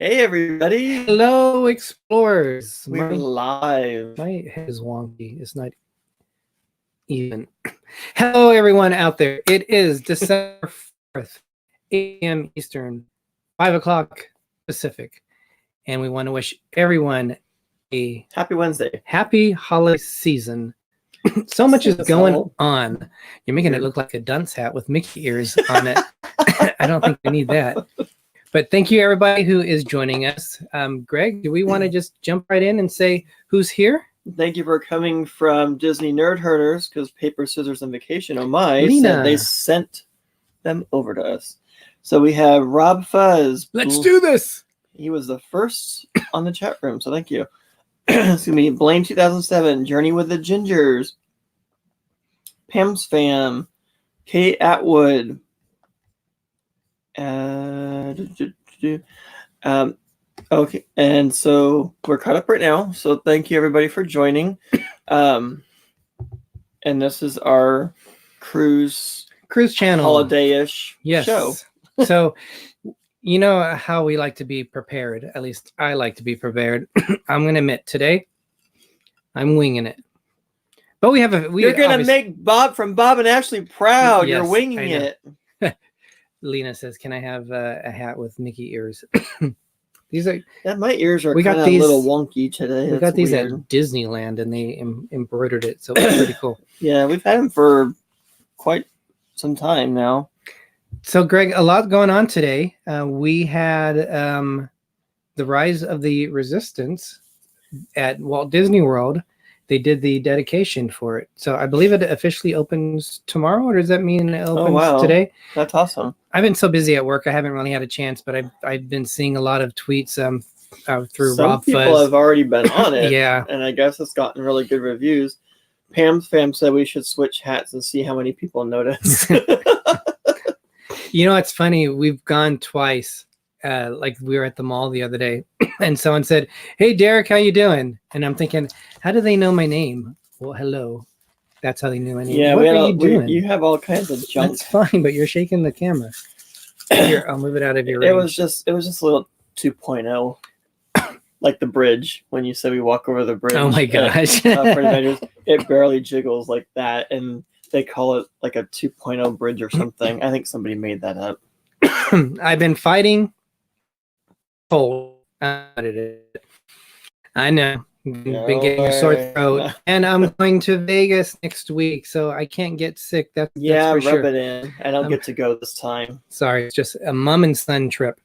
Hey everybody! Hello, explorers. We're live. My head is wonky. It's not even. Hello, everyone out there. It is December 4th, 8 a.m. Eastern, 5 o'clock Pacific. And we want to wish everyone a Happy Wednesday. happy holiday season. So much is going on. You're making it look like a dunce hat with Mickey ears on it. I don't think we need that. But thank you, everybody who is joining us. Greg, do we want to just jump right in and say who's here? Thank you for coming from Disney Nerd Herders, because Paper, Scissors, and Vacation, oh my, Lena. they sent them over to us. So we have RobFuz. Let's do this. He was the first on the chat room, so thank you. Excuse me. Blame 2007, Journey with the Gingers, Pam's Fam, Kate Atwood, okay, and so we're caught up right now. So thank you everybody for joining. And this is our cruise channel holiday-ish show. So you know how we like to be prepared. At least I like to be prepared. I'm gonna admit today I'm winging it. But You're gonna make Bob and Ashley proud. Yes, you're winging it. Lena says, "Can I have a hat with Mickey ears?" These are. Yeah, my ears are kind of a little wonky today. We got these at Disneyland, and they embroidered it, so it's pretty cool. Yeah, we've had them for quite some time now. So, Greg, a lot going on today. We had the Rise of the Resistance at Walt Disney World. They did the dedication for it. So I believe it officially opens tomorrow, or does that mean it opens today? That's awesome. I've been so busy at work, I haven't really had a chance, but I've been seeing a lot of tweets through RobFuz. Some people have already been on it. Yeah. And I guess it's gotten really good reviews. Pam's Fam said we should switch hats and see how many people notice. You know, it's funny. We've gone twice. Like we were at the mall the other day and someone said, "Hey, Derick, how you doing?" And I'm thinking, how do they know my name? Well, hello. That's how they knew my name. Yeah, what are you doing? You have all kinds of junk. That's fine, but you're shaking the camera. Here, I'll move it out of your range. It was just a little 2.0. Like the bridge, when you said we walk over the bridge. Oh my gosh. It barely jiggles like that, and they call it like a 2.0 bridge or something. I think somebody made that up. I've been fighting cold. I know. Been getting a sore throat, and I'm going to Vegas next week, so I can't get sick. That's for rub sure. It in. I don't get to go this time. Sorry, it's just a mom and son trip.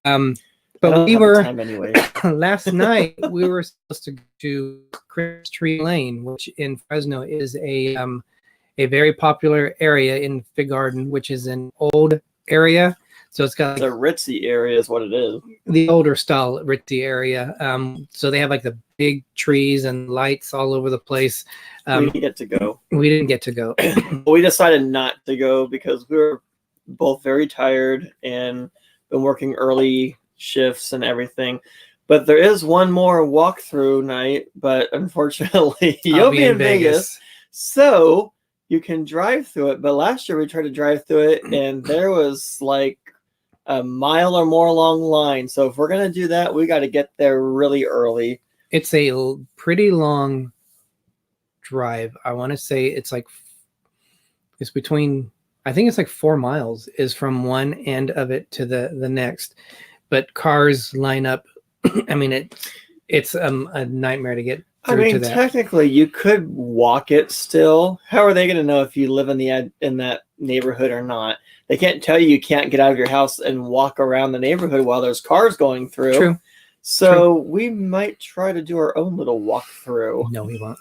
But we were anyway. Last night. We were supposed to go to Christmas Tree Lane, which in Fresno is a very popular area in Fig Garden, which is an old area. So it's got the ritzy area is what it is. The older style ritzy area. So they have like the big trees and lights all over the place. We didn't get to go. We decided not to go because we were both very tired and been working early shifts and everything. But there is one more walkthrough night, but unfortunately you'll be in Vegas. So you can drive through it. But last year we tried to drive through it and there was like a mile or more long line. So if we're going to do that, we got to get there really early. It's a pretty long drive. I want to say it's between, I think it's like 4 miles is from one end of it to the next, but cars line up. I mean, it's a nightmare to get through to that. Technically you could walk it still. How are they going to know if you live in that neighborhood or not? They can't tell you can't get out of your house and walk around the neighborhood while there's cars going through. True. So we might try to do our own little walkthrough. No, we won't.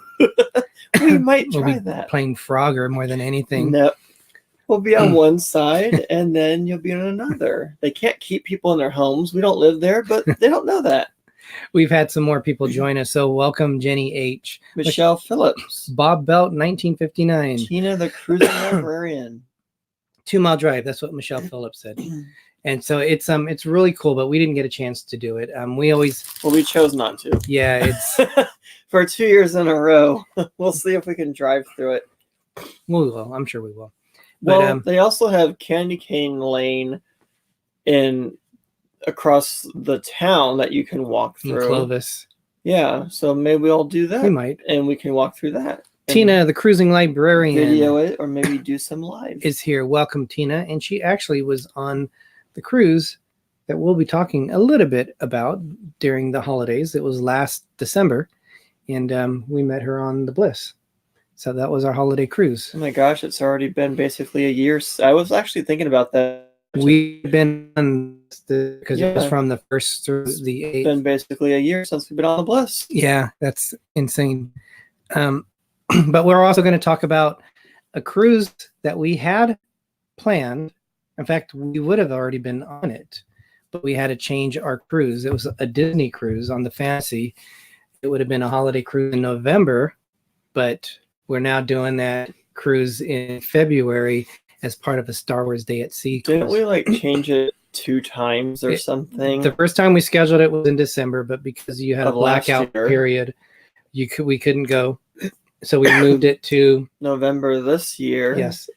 We might try we'll be that. Playing Frogger more than anything. No. We'll be on one side and then you'll be on another. They can't keep people in their homes. We don't live there, but they don't know that. We've had some more people join us. So welcome, Jenny H. Michelle Phillips. Bob Belt, 1959. Tina the Cruising Librarian. 2 Mile Drive. That's what Michelle Phillips said. And so it's really cool, but we didn't get a chance to do it. We chose not to. Yeah, it's for 2 years in a row. We'll see if we can drive through it. We will. I'm sure we will. Well, they also have Candy Cane Lane in across the town that you can walk in through. Clovis. Yeah, so maybe we'll do that. We might. And we can walk through that. Tina, the cruising librarian, video it, or maybe do some live. Is here. Welcome, Tina. And she actually was on the cruise that we'll be talking a little bit about during the holidays. It was last December, and we met her on the Bliss. So that was our holiday cruise. Oh my gosh, it's already been basically a year. I was actually thinking about that. We've been on because it was from the 1st through the 8th. It's been basically a year since we've been on the Bliss. Yeah, that's insane. But we're also going to talk about a cruise that we had planned. In fact, we would have already been on it, but we had to change our cruise. It was a Disney cruise on the Fantasy. It would have been a holiday cruise in November, but we're now doing that cruise in February as part of a Star Wars Day at Sea cruise. Didn't we like change it 2 times or something? The first time we scheduled it was in December, but because you had a blackout period, we couldn't go. So we moved it to November this year. Yes.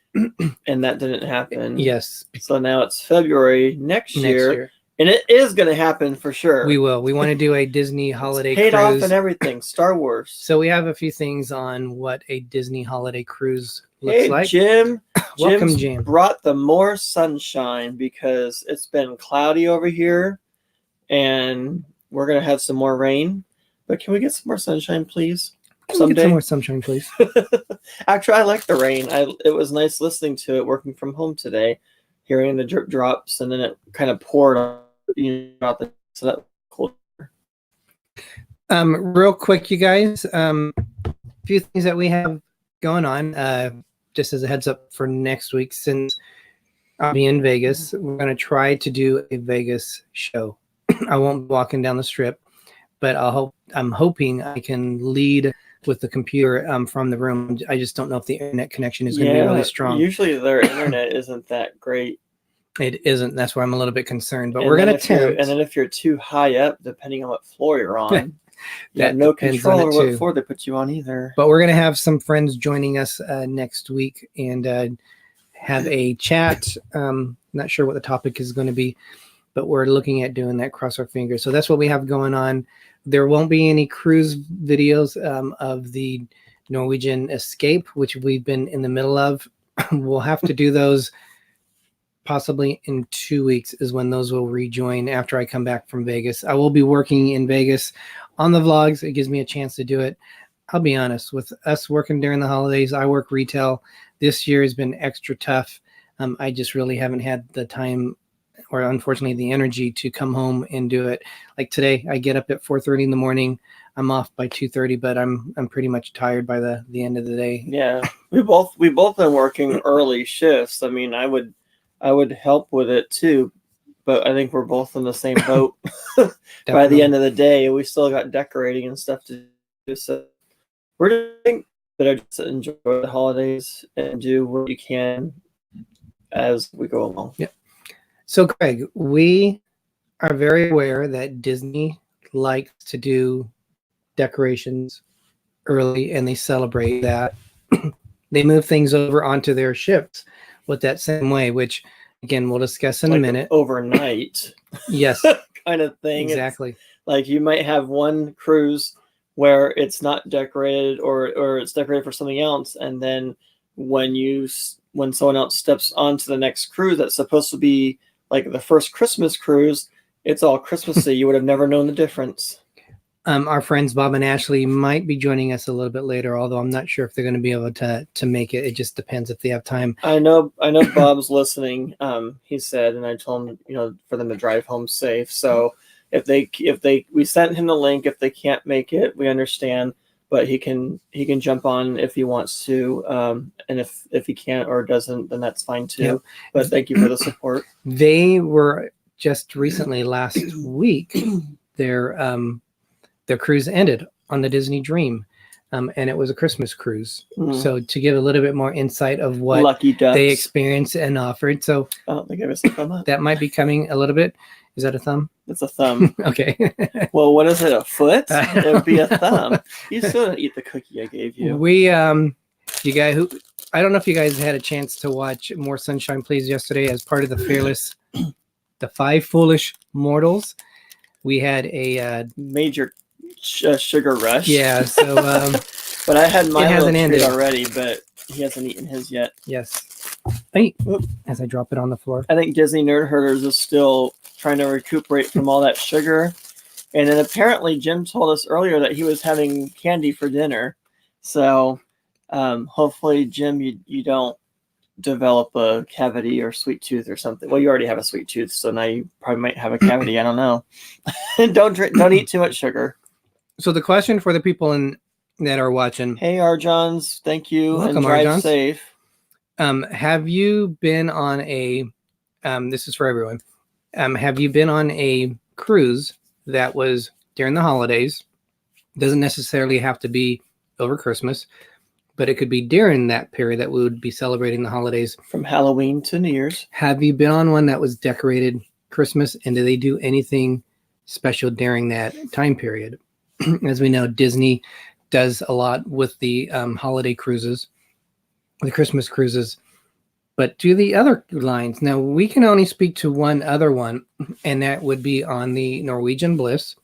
And that didn't happen. Yes. So now it's February next year. And it is going to happen for sure. We will. We want to do a Disney holiday cruise. Paid off cruise and everything. Star Wars. So we have a few things on what a Disney holiday cruise looks like. Jim. Welcome, Jim. Brought the more sunshine because it's been cloudy over here. And we're going to have some more rain. But can we get some more sunshine, please? Someday. Get some more sunshine, please. Actually, I like the rain. It was nice listening to it working from home today, hearing the drip drops, and then it kind of poured out the. So that was cool. Real quick, you guys. A few things that we have going on. Just as a heads up for next week, since I'll be in Vegas, we're going to try to do a Vegas show. I won't be walking down the strip, but I'm hoping I can lead with the computer from the room. I just don't know if the internet connection is going to be really strong. Usually their internet isn't that great. It isn't. That's where I'm a little bit concerned. But we're going to attempt. And then if you're too high up, depending on what floor you're on, you have no control over what floor they put you on either. But we're going to have some friends joining us next week and have a chat. Not sure what the topic is going to be, but we're looking at doing that. Cross our fingers. So that's what we have going on. There won't be any cruise videos of the Norwegian escape, which we've been in the middle of. We'll have to do those possibly in 2 weeks is when those will rejoin after I come back from Vegas. I will be working in Vegas on the vlogs. It gives me a chance to do it. I'll be honest, with us working during the holidays, I work retail. This year has been extra tough. I just really haven't had the time or unfortunately the energy to come home and do it. Like today, I get up at 4:30 in the morning. I'm off by 2:30, but I'm pretty much tired by the end of the day. Yeah, we both been working early shifts. I mean, I would help with it too, but I think we're both in the same boat. By the end of the day, we still got decorating and stuff to do. So we're doing, but I just enjoy the holidays and do what you can as we go along. Yeah. So, Greg, we are very aware that Disney likes to do decorations early, and they celebrate that. They move things over onto their ships with that same way, which, again, we'll discuss in a minute. Overnight. Yes. Kind of thing. Exactly. It's like you might have one cruise where it's not decorated or it's decorated for something else, and then when someone else steps onto the next cruise that's supposed to be like the first Christmas cruise, it's all Christmassy. You would have never known the difference. Our friends Bob and Ashley might be joining us a little bit later, although I'm not sure if they're going to be able to make it. It just depends if they have time. I know Bob's listening. He said, and I told him, for them to drive home safe. So if we sent him the link. If they can't make it, we understand. But he can jump on if he wants to, and if he can't or doesn't, then that's fine too. Yep. But thank you for the support. They were just recently last week. Their cruise ended on the Disney Dream, and it was a Christmas cruise. So to give a little bit more insight of what they experienced and offered. So I don't think I was a thumb up. That might be coming a little bit. Is that a thumb? It's a thumb. Okay. Well, what is it? A foot? It would be a thumb. You still don't eat the cookie I gave you. You guys I don't know if you guys had a chance to watch More Sunshine Please yesterday as part of the Fearless the Five Foolish Mortals. We had a major sugar rush. Yeah, so but I had my little hasn't treat ended. already, but he hasn't eaten his yet. Yes. Hey, as I drop it on the floor. I think Disney Nerd Herders is still trying to recuperate from all that sugar. And then apparently Jim told us earlier that he was having candy for dinner. So hopefully, Jim, you don't develop a cavity or sweet tooth or something. Well, you already have a sweet tooth, so now you probably might have a cavity. I don't know. Don't eat too much sugar. So the question for the people that are watching. Hey, Arjons, thank you. Welcome, and drive Arjons. safe. Have you been on a, this is for everyone. Have you been on a cruise that was during the holidays? Doesn't necessarily have to be over Christmas, but it could be during that period that we would be celebrating the holidays. From Halloween to New Year's. Have you been on one that was decorated Christmas, and do they do anything special during that time period? As we know, Disney does a lot with the holiday cruises, the Christmas cruises, but do the other lines. Now, we can only speak to one other one, and that would be on the Norwegian Bliss.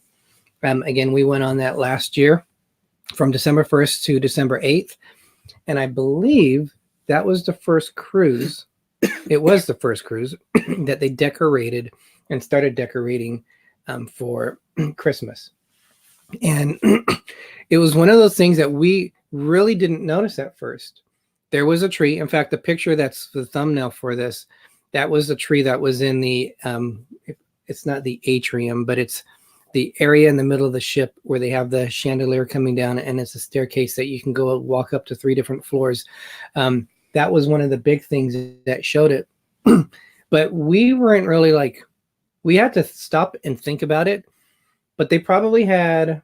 Again, we went on that last year from December 1st to December 8th, and I believe that was the first cruise. It was the first cruise that they decorated and started decorating for Christmas. And it was one of those things that we really didn't notice at first. There was a tree. In fact, the picture that's the thumbnail for this, that was the tree that was in the, it's not the atrium, but it's the area in the middle of the ship where they have the chandelier coming down, and it's a staircase that you can go walk up to 3 different floors. That was one of the big things that showed it. But we weren't really like, we had to stop and think about it. But they probably had,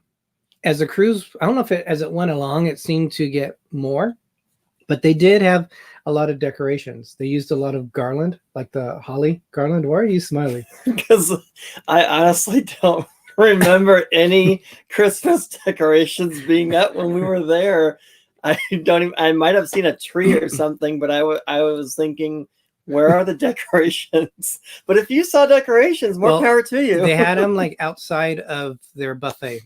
as a cruise, I don't know if as it went along, it seemed to get more. But they did have a lot of decorations. They used a lot of garland, like the holly garland. Why are you smiling? Because I honestly don't remember any Christmas decorations being up when we were there. I might have seen a tree or something, but I was thinking, where are the decorations? But if you saw decorations, more power to you. They had them like outside of their buffet.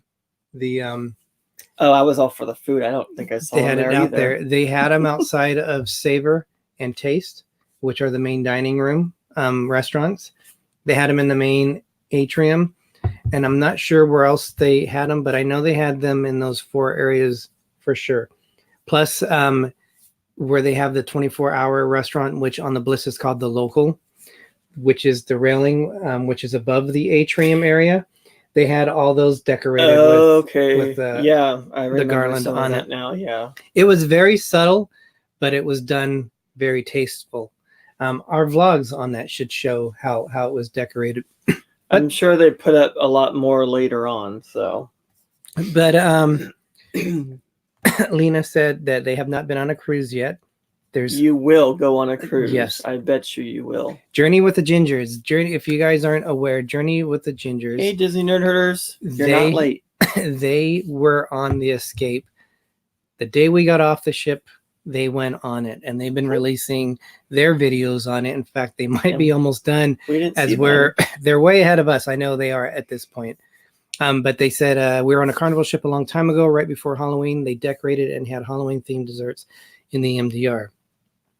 Oh, I was all for the food. I don't think I saw them there out there. They had them outside of Savor and Taste, which are the main dining room restaurants. They had them in the main atrium, and I'm not sure where else they had them, but I know they had them in those 4 areas for sure. Plus, where they have the 24-hour restaurant, which on the Bliss is called the Local, which is the railing, which is above the atrium area. They had all those decorated with the garland on it now. Yeah, it was very subtle, but it was done very tasteful. Our vlogs on that should show how it was decorated. I'm sure they put up a lot more later on. So, but Lena said that they have not been on a cruise yet. You will go on a cruise. Yes, I bet you will. Journey with the Gingers. If you guys aren't aware, Journey with the Gingers. Hey, Disney Nerd Herders, you're not late. They were on the Escape. The day we got off the ship, they went on it, and they've been releasing their videos on it. In fact, they might be almost done. They're way ahead of us. I know they are at this point. But they said we were on a Carnival ship a long time ago, right before Halloween. They decorated and had Halloween-themed desserts in the MDR.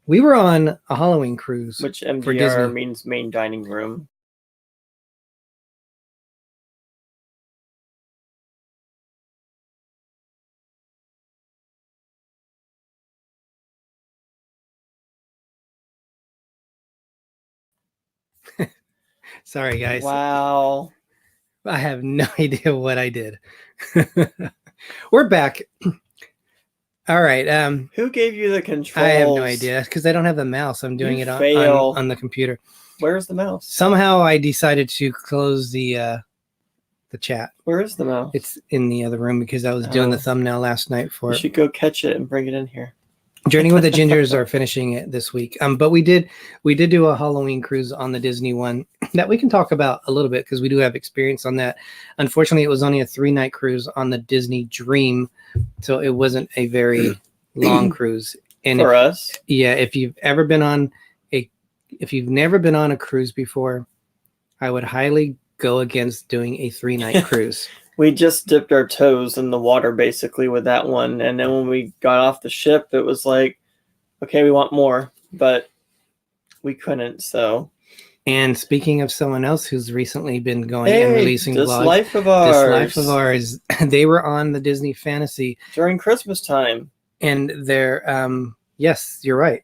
We were on a Halloween cruise. Which MDR means main dining room. Sorry, guys. Wow. I have no idea what I did. We're back. All right. Who gave you the controls? I have no idea because I don't have the mouse. I'm doing it on the computer. Where's the mouse? Somehow I decided to close the chat. Where is the mouse? It's in the other room because I was doing the thumbnail last night for it. You should go catch it and bring it in here. Journey with the Gingers are finishing it this week. But we did do a Halloween cruise on the Disney one that we can talk about a little bit because we do have experience on that. Unfortunately, it was only a 3-night cruise on the Disney Dream, so it wasn't a very long cruise. And for us, yeah, if you've never been on a cruise before, I would highly go against doing a 3-night cruise. We just dipped our toes in the water basically with that one. And then when we got off the ship, it was like, okay, we want more, but we couldn't. So. And speaking of someone else who's recently been going and releasing vlogs, DisLyfeOfOurs. They were on the Disney Fantasy during Christmas time. And their yes, you're right.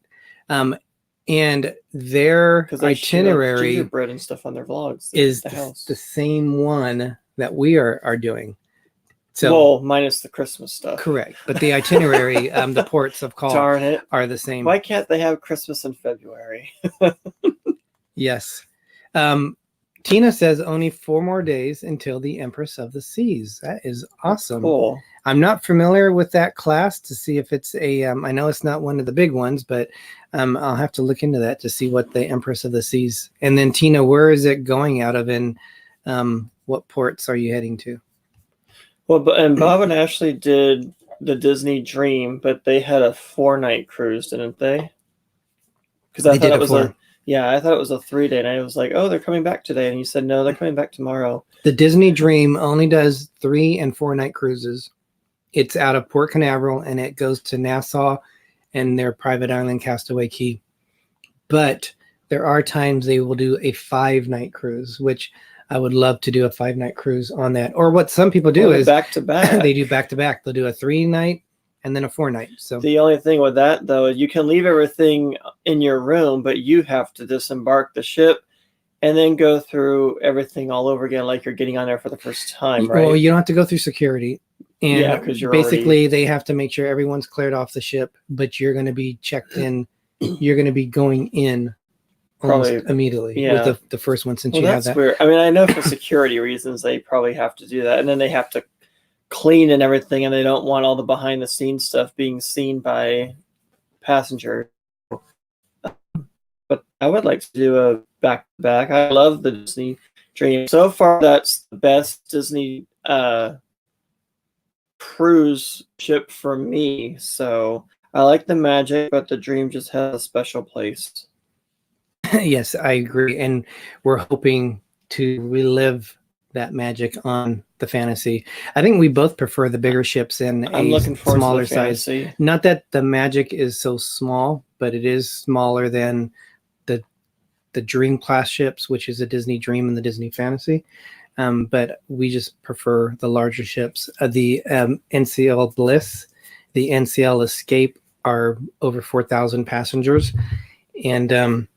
And their itinerary gingerbread and stuff on their vlogs is the same one that we are doing. So, well, minus the Christmas stuff. Correct. But the itinerary, the ports of call are the same. Why can't they have Christmas in February? Yes. Tina says only 4 more days until the Empress of the Seas. That is awesome. Cool. I'm not familiar with that class to see if it's a, I know it's not one of the big ones, but I'll have to look into that to see what the Empress of the Seas. And then Tina, where is it going out of, and what ports are you heading to? Well, and Bob and Ashley did the Disney Dream, but they had a 4-night cruise, didn't they? Because I thought it was I thought it was a 3-day, and I was like, oh, they're coming back today. And you said, no, they're coming back tomorrow. The Disney Dream only does 3- and 4-night cruises. It's out of Port Canaveral, and it goes to Nassau and their private island, Castaway Cay. But there are times they will do a 5-night cruise, which I would love to do a 5-night cruise on that. Or what some people do is back to back. They do back to back. They'll do a 3-night and then a 4-night. So the only thing with that, though, is you can leave everything in your room, but you have to disembark the ship and then go through everything all over again, like you're getting on there for the first time, right? Well, you don't have to go through security. And yeah, because you're basically they have to make sure everyone's cleared off the ship, but you're going to be checked in. You're going to be going in probably immediately with the first one, since you have that. Weird. I mean, I know for security reasons they probably have to do that, and then they have to clean and everything, and they don't want all the behind the scenes stuff being seen by passengers. But I would like to do a back to back. I love the Disney Dream. So far, that's the best Disney cruise ship for me. So I like the Magic, but the Dream just has a special place. Yes, I agree. And we're hoping to relive that magic on the Fantasy. I think we both prefer the bigger ships and a smaller size. Not that the Magic is so small, but it is smaller than the Dream class ships, which is a Disney Dream and the Disney Fantasy. But we just prefer the larger ships. The NCL Bliss, the NCL Escape are over 4,000 passengers. And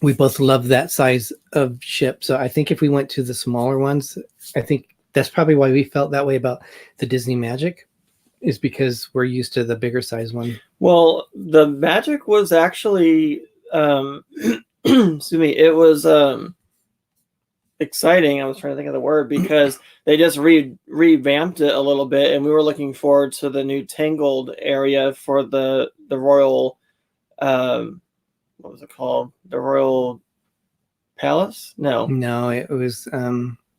we both love that size of ship. So I think if we went to the smaller ones, I think that's probably why we felt that way about the Disney Magic, is because we're used to the bigger size one. Well, the Magic was actually, excuse me, it was exciting. I was trying to think of the word, because they just revamped it a little bit, and we were looking forward to the new Tangled area for the Royal, what was it called? The Royal Palace? No, it was.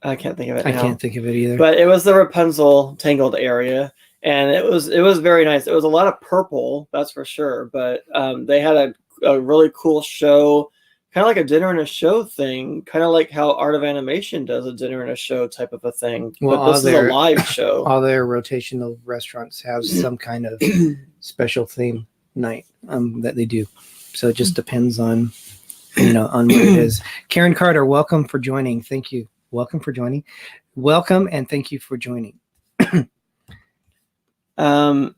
I can't think of it. I can't think of it either. But it was the Rapunzel Tangled area, and it was very nice. It was a lot of purple, that's for sure. But they had a really cool show, kind of like a dinner and a show thing, kind of like how Art of Animation does a dinner and a show type of a thing. Well, but this is a live show. All their rotational restaurants have some kind of special theme night that they do. So it just depends on, on what it is. Karen Carter, welcome for joining. Thank you. Welcome for joining. Welcome and thank you for joining. I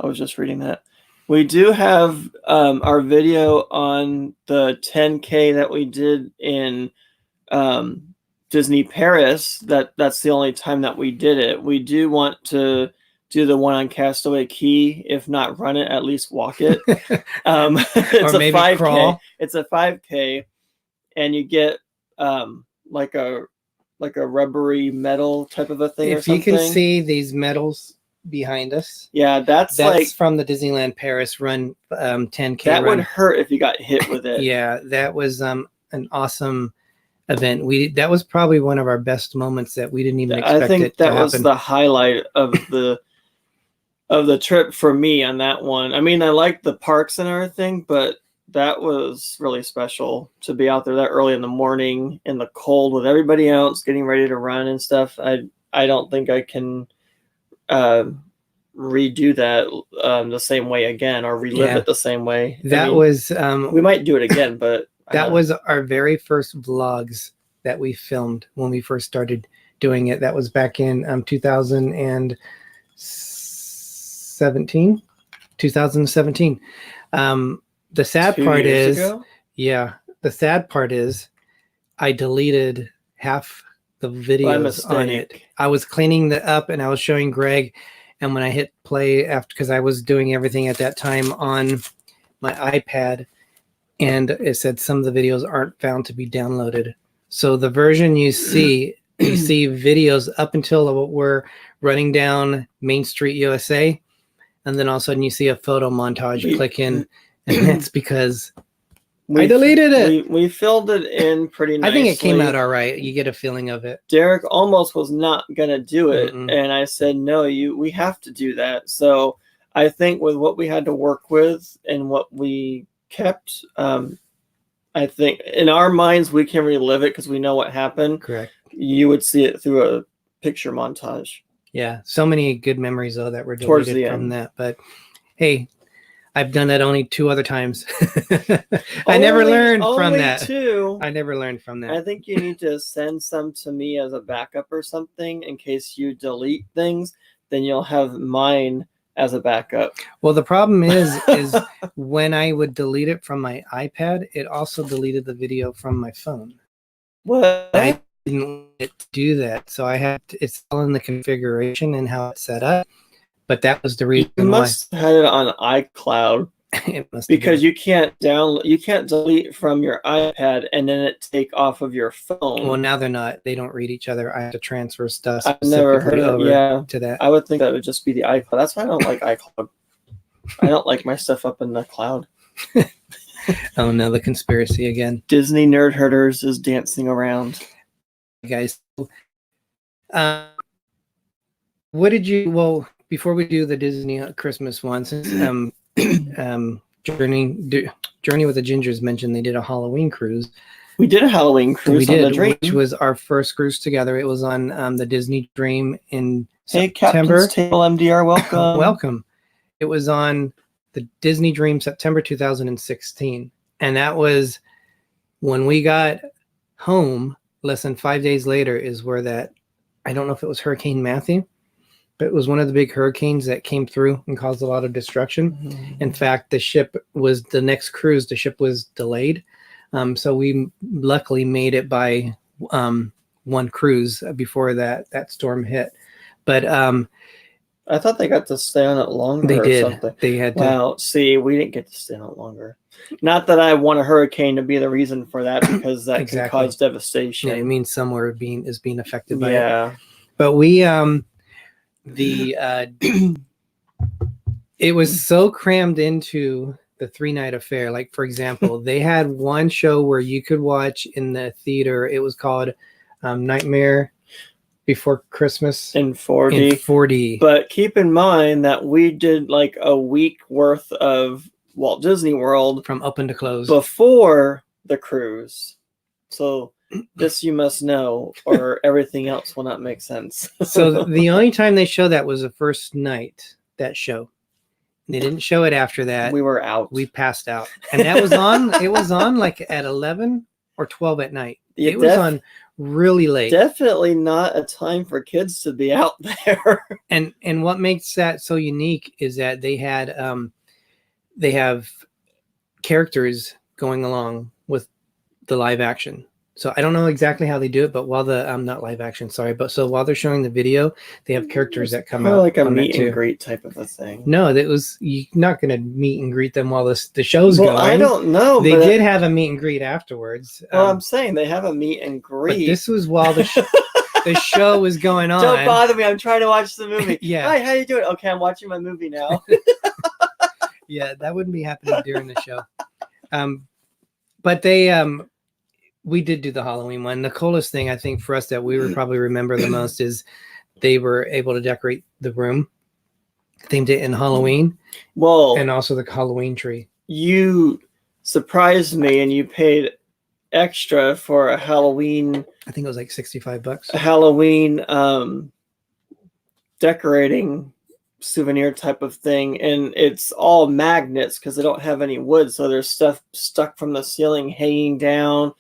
was just reading that. We do have our video on the 10K that we did in Disney Paris. That's the only time that we did it. We do want to do the one on Castaway Cay. If not run it, at least walk it. It's or maybe a 5K. Crawl. It's a 5K, and you get like a rubbery metal type of a thing. If or something. You can see these medals behind us. Yeah, that's like from the Disneyland Paris run 10K. That would hurt if you got hit with it. Yeah, that was an awesome event. That was probably one of our best moments that we didn't even expect. I think that was the highlight of the trip for me on that one. I mean, I liked the parks and everything, but that was really special to be out there that early in the morning in the cold with everybody else getting ready to run and stuff. I don't think I can redo that the same way again or relive it the same way. That was we might do it again, but that was our very first vlogs that we filmed when we first started doing it. That was back in 2017. The sad part is, the sad part is I deleted half the videos on it. I was cleaning that up and I was showing Greg, and when I hit play after, because I was doing everything at that time on my iPad, and it said some of the videos aren't found to be downloaded. So the version you see, you see videos up until we're running down Main Street, USA, and then all of a sudden you see a photo montage. Click in, and that's because I deleted it. We filled it in pretty nicely. I think it came out all right. You get a feeling of it. Derick almost was not gonna do it, and I said, "No, we have to do that." So I think with what we had to work with and what we kept, I think in our minds we can relive it because we know what happened. Correct. You would see it through a picture montage. Yeah, so many good memories though that were deleted from that. But hey, I've done that only 2 other times. I never learned from that. I never learned from that. I think you need to send some to me as a backup or something in case you delete things. Then you'll have mine as a backup. Well, the problem is when I would delete it from my iPad, it also deleted the video from my phone. What? I didn't want it to do that, so I had to, it's all in the configuration and how it's set up. But that was the reason you must have had it on iCloud. It must because you can't delete from your iPad and then it take off of your phone. Well, now they don't read each other. I have to transfer stuff. I've never heard of to that. I would think that would just be the iCloud. That's why I don't like iCloud. I don't like my stuff up in the cloud. Oh no, the conspiracy again. Disney Nerd Herders is dancing around. Guys, what did you? Well, before we do the Disney Christmas ones, Journey with the Gingers mentioned they did a Halloween cruise. We did a Halloween cruise on the Dream, which was our first cruise together. It was on the Disney Dream in Hey, September. Captain's Table MDR, welcome. Welcome. It was on the Disney Dream September 2016. And that was when we got home, less than 5 days later is where that, I don't know if it was Hurricane Matthew, but it was one of the big hurricanes that came through and caused a lot of destruction. Mm-hmm. In fact, the next cruise, the ship was delayed. So we luckily made it by one cruise before that storm hit. But I thought they got to stay on it longer. They did. Or something. They had to. Wow. See, we didn't get to stay on it longer. Not that I want a hurricane to be the reason for that, because that can cause devastation. Yeah, it means somewhere is being affected by it. Yeah. But we it was so crammed into the 3-night affair. Like, for example, they had one show where you could watch in the theater. It was called Nightmare Before Christmas in 4D. But keep in mind that we did like a week worth of Walt Disney World from open to close before the cruise. So this you must know, or everything else will not make sense. So the only time they showed that was the first night, that show. They didn't show it after that. We were out. We passed out. And that was on, it was on like at 11 or 12 at night. It was on really late. Definitely not a time for kids to be out there. And what makes that so unique is that they have characters going along with the live action. So I don't know exactly how they do it, but while not live action, sorry, but so while they're showing the video, they have characters that come out. Like a meet and greet type of a thing. No, you're not going to meet and greet them while the show's going. I don't know. They did have a meet and greet afterwards. Well, I'm saying they have a meet and greet. But this was while the show was going on. Don't bother me. I'm trying to watch the movie. Yeah. Hi, how you doing? Okay, I'm watching my movie now. Yeah, that wouldn't be happening during the show. But we did do the Halloween one. The coolest thing I think for us that we would probably remember the most is they were able to decorate the room, themed it in Halloween. Well, and also the Halloween tree. surprised me, and you paid extra for a Halloween. I think it was like $65. Halloween decorating souvenir type of thing, and it's all magnets because they don't have any wood, so there's stuff stuck from the ceiling hanging down.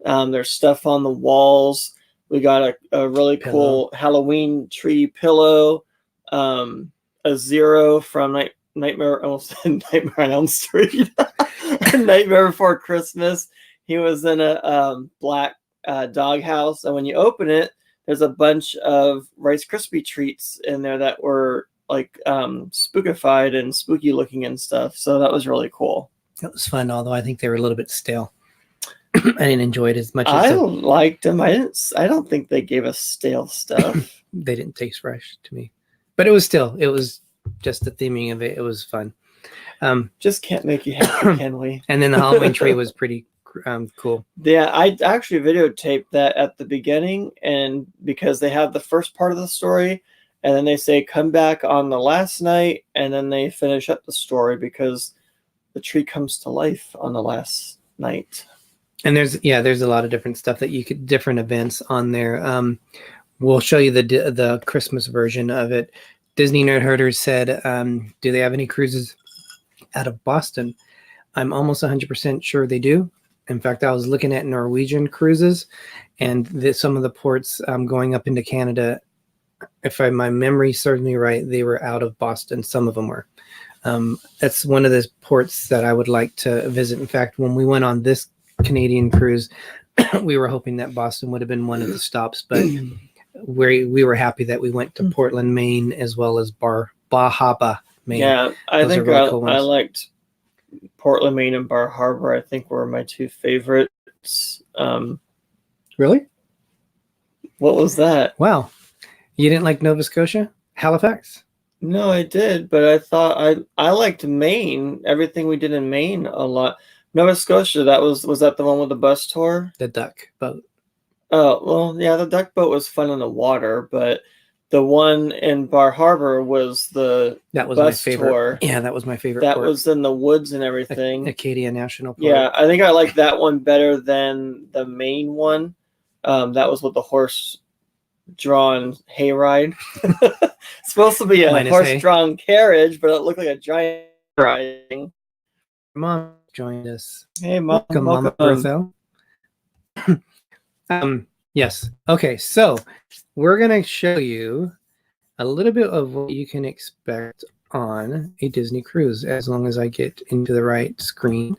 There's stuff on the walls. We got a really cool Halloween tree pillow, a Zero from Nightmare, almost Nightmare on Elm Street, Nightmare Before Christmas. He was in a black doghouse, and when you open it, there's a bunch of Rice Krispie treats in there that were like spookified and spooky looking and stuff. So that was really cool. It was fun, although I think they were a little bit stale. I didn't enjoy it as much as I liked them. I don't think they gave us stale stuff. they didn't taste fresh to me, but it was just the theming of it. It was fun. Just can't make you happy, can we? And then the Halloween tree was pretty cool. Yeah, I actually videotaped that at the beginning, and because they have the first part of the story, and then they say come back on the last night, and then they finish up the story because the tree comes to life on the last night. And there's a lot of different stuff that you could, different events on there. We'll show you the Christmas version of it. Disney Nerd Herders said, do they have any cruises out of Boston? I'm almost 100% sure they do. In fact, I was looking at Norwegian cruises, and some of the ports going up into Canada, if my memory serves me right, they were out of Boston. Some of them were. That's one of the ports that I would like to visit. In fact, when we went on this Canadian cruise, we were hoping that Boston would have been one of the stops, but we were happy that we went to Portland, Maine, as well as Bar Harbor, Maine. Yeah, I think really cool I liked Portland, Maine, and Bar Harbor. I think were my two favorites. Really? What was that? Wow, you didn't like Nova Scotia, Halifax? No, I did, but I thought I liked Maine. Everything we did in Maine a lot. Nova Scotia, was that the one with the bus tour? The duck boat. Oh, well, yeah, the duck boat was fun in the water, but the one in Bar Harbor was that was bus my favorite tour. Yeah, that was my favorite That port. was in the woods and everything. Acadia National Park. Yeah, I think I like that one better than the main one. That was with the horse-drawn hayride. It's supposed to be a horse-drawn carriage, but it looked like a giant riding. Mom joined us. Hey, Mom. Welcome, Mama Bertho. Yes. Okay, so we're going to show you a little bit of what you can expect on a Disney cruise, as long as I get into the right screen.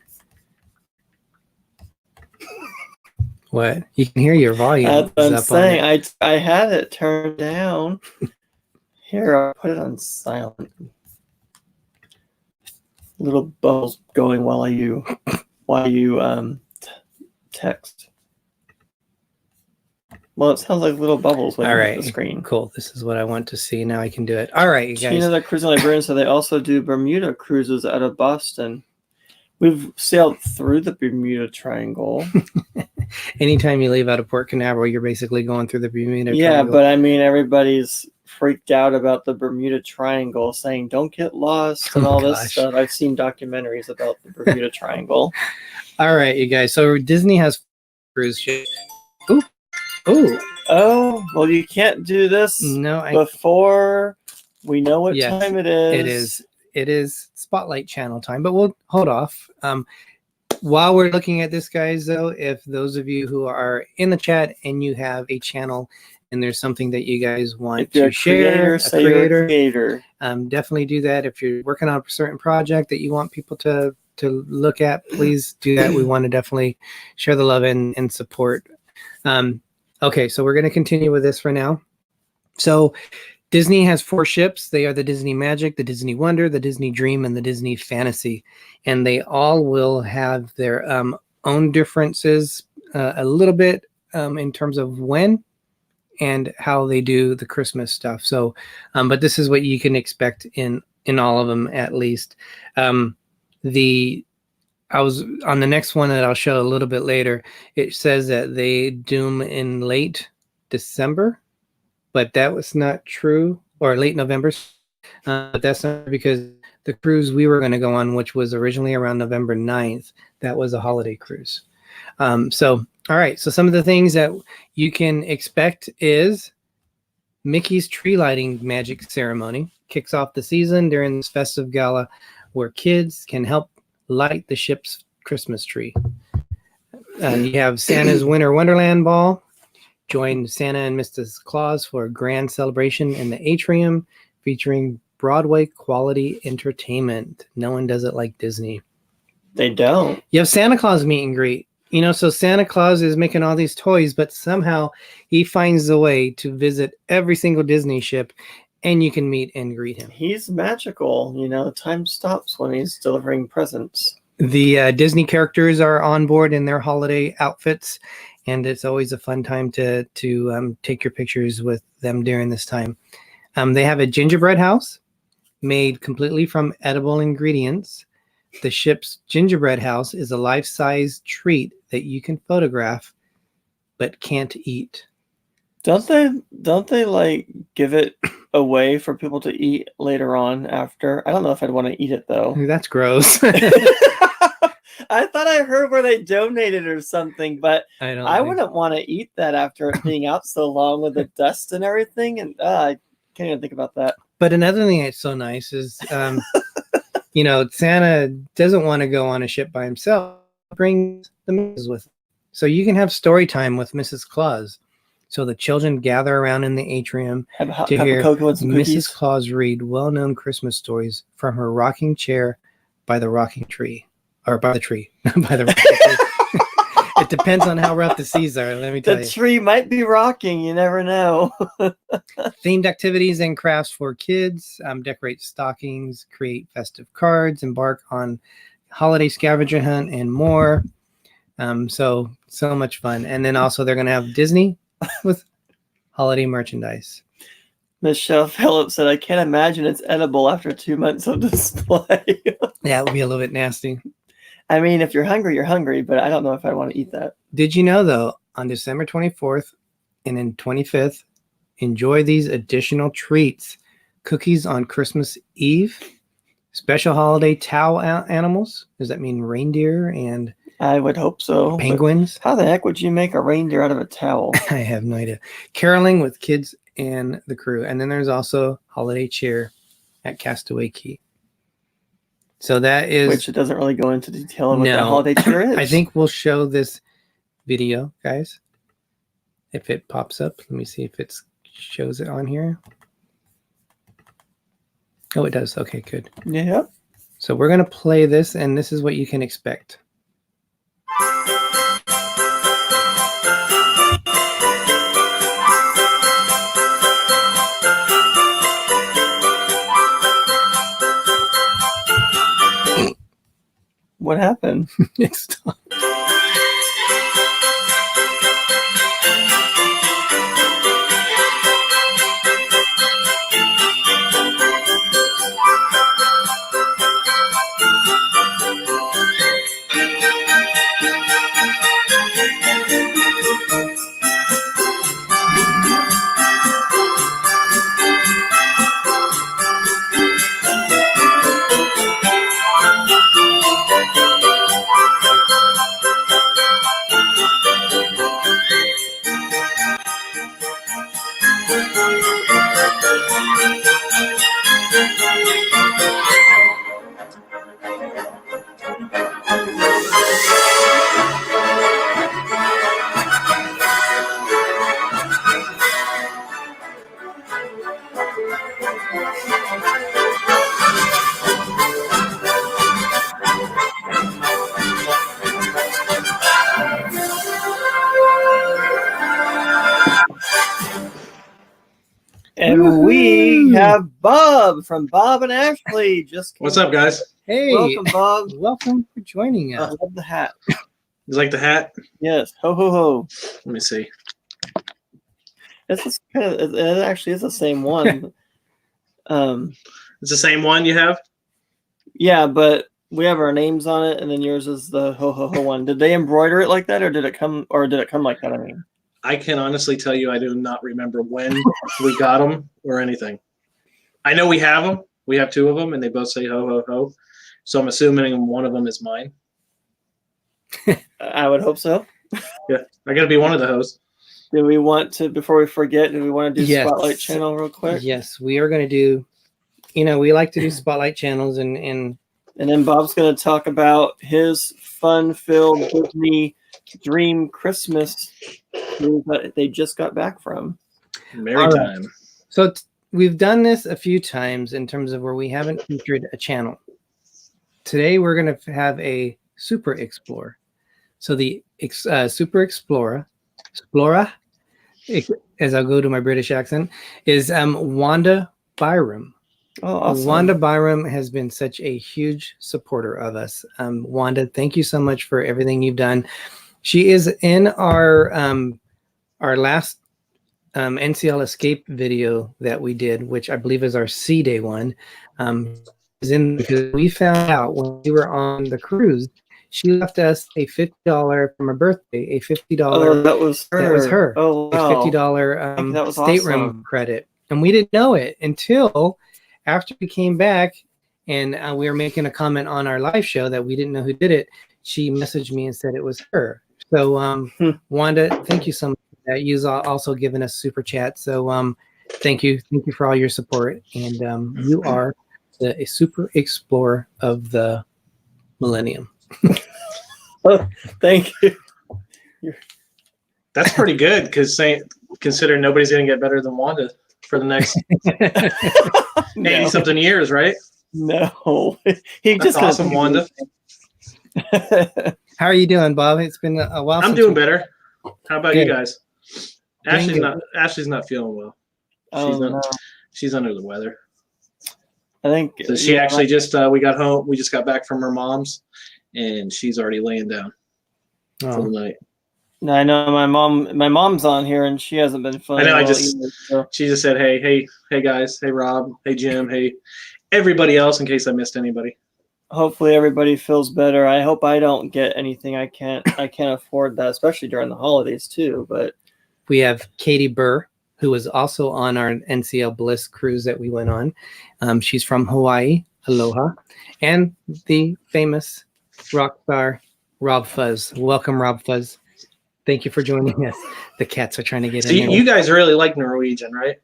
What? You can hear your volume. That's what I'm saying. I had it turned down. Here, I'll put it on silent. Little bubbles going while you text. Well, it sounds like little bubbles when you hit the screen. Cool. This is what I want to see. Now I can do it. All right, you guys. You know, the cruising librarian said they also do Bermuda cruises out of Boston. We've sailed through the Bermuda Triangle. Anytime you leave out of Port Canaveral, you're basically going through the Bermuda Triangle. Yeah, but I mean, everybody's freaked out about the Bermuda Triangle, saying don't get lost and all this stuff. I've seen documentaries about the Bermuda Triangle. All right, you guys. So Disney has cruise ships. Ooh. Ooh. Oh, well, you can't do this before we know what time it is. It is Spotlight Channel time, but we'll hold off. While we're looking at this, guys, though, if those of you who are in the chat and you have a channel and there's something that you guys want to share, a creator, definitely do that. If you're working on a certain project that you want people to look at, please do that. We want to definitely share the love and support. Okay, so we're going to continue with this for now. So Disney has 4 ships. They are the Disney Magic, the Disney Wonder, the Disney Dream, and the Disney Fantasy. And they all will have their own differences a little bit in terms of when and how they do the Christmas stuff. So, but this is what you can expect in all of them, at least. I was on the next one that I'll show a little bit later. It says that they doom in late December, but that was not true, or late November. But that's not because the cruise we were going to go on, which was originally around November 9th, that was a holiday cruise. So, all right. So some of the things that you can expect is Mickey's tree lighting magic ceremony kicks off the season during this festive gala where kids can help light the ship's Christmas tree. You have Santa's Winter Wonderland Ball. Join Santa and Mrs. Claus for a grand celebration in the atrium featuring Broadway quality entertainment. No one does it like Disney. They don't. You have Santa Claus meet and greet. You know, so Santa Claus is making all these toys, but somehow he finds a way to visit every single Disney ship and you can meet and greet him. He's magical. You know, time stops when he's delivering presents. The Disney characters are on board in their holiday outfits, and it's always a fun time to take your pictures with them during this time. They have a gingerbread house made completely from edible ingredients. The ship's gingerbread house is a life-size treat that you can photograph but can't eat. Don't they like give it away for people to eat later on after? I don't know if I'd want to eat it though. That's gross. I thought I heard where they donated or something, but I think... wouldn't want to eat that after it being out so long with the dust and everything. And I can't even think about that. But another thing that's so nice is, you know, Santa doesn't want to go on a ship by himself. He brings the missus with him. So you can have story time with Mrs. Claus. So the children gather around in the atrium to hear Mrs. Claus read well-known Christmas stories from her rocking chair by the rocking tree. Or by the tree. By the rocking tree. It depends on how rough the seas are, let me tell you. The tree might be rocking, you never know. Themed activities and crafts for kids. Decorate stockings, create festive cards, embark on holiday scavenger hunt, and more. So much fun. And then also they're going to have Disney with holiday merchandise. Michelle Phillips said, I can't imagine it's edible after 2 months of display. Yeah, it would be a little bit nasty. I mean, if you're hungry, you're hungry, but I don't know if I want to eat that. Did you know, though, on December 24th and then 25th, enjoy these additional treats. Cookies on Christmas Eve, special holiday towel animals. Does that mean reindeer and I would hope so. Penguins? How the heck would you make a reindeer out of a towel? I have no idea. Caroling with kids and the crew. And then there's also holiday cheer at Castaway Cay. So that is... Which it doesn't really go into detail on what that holiday cheer is. I think we'll show this video, guys. If it pops up. Let me see if it shows it on here. Oh, it does. Okay, good. Yeah. So we're going to play this, and this is what you can expect. What happened? It stopped. And we have Bob from Bob and Ashley. What's up, guys? Hey, welcome, Bob. Welcome for joining us. I love the hat. You like the hat? Yes. Ho ho ho. Let me see. It actually is the same one. It's the same one you have? Yeah, but we have our names on it, and then yours is the ho ho ho one. Did they embroider it like that, or did it come like that? I mean, I can honestly tell you I do not remember when we got them or anything. I know we have them. We have 2 of them, and they both say ho ho ho. So I'm assuming one of them is mine. I would hope so. Yeah, I got to be one of the hosts. Do we want to, before we forget, do we want to do Yes. Spotlight Channel real quick? Yes, we are going to do. We like to do spotlight channels, and And then Bob's going to talk about his fun-filled Disney Dream Christmas cruise that they just got back from. Merry All right. time. so we've done this a few times in terms of where we haven't featured a channel. Today we're going to have a Super Explorer. So the Super Explorer, as I'll go to my British accent, is Wanda Byrom. Oh, awesome. Wanda Byrom has been such a huge supporter of us. Wanda, thank you so much for everything you've done. She is in our last NCL escape video that we did, which I believe is our C Day one. Is in because we found out when we were on the cruise, she left us a $50 from her birthday, a $50. Oh, that was her. That was her. Oh, A wow. $50 That was stateroom awesome. credit, and we didn't know it until after we came back and we were making a comment on our live show that we didn't know who did it. She messaged me and said it was her. So Wanda, thank you so much for that. You've also given us super chat. So thank you for all your support. And you are a super explorer of the millennium. Oh, thank you. That's pretty good because consider nobody's going to get better than Wanda for the next 80-something years, right? No. He That's just awesome, Wanda. How are you doing, Bob? It's been a while. I'm doing better. How about Good. you guys? Ashley's not feeling well. She's under the weather. I think So she actually just we got home. We just got back from her mom's, and she's already laying down for the night. I know my mom's on here and she hasn't been feeling I know. well I just either, so. She just said, hey guys, hey Rob, hey Jim, hey everybody else, in case I missed anybody. Hopefully everybody feels better. I hope I don't get anything. I can't afford that, especially during the holidays too. But we have Katie Burr, who was also on our NCL Bliss cruise that we went on. She's from Hawaii. Aloha. And the famous rock star RobFuz. Welcome, RobFuz. Thank you for joining us. The cats are trying to get in there. You guys really like Norwegian, right?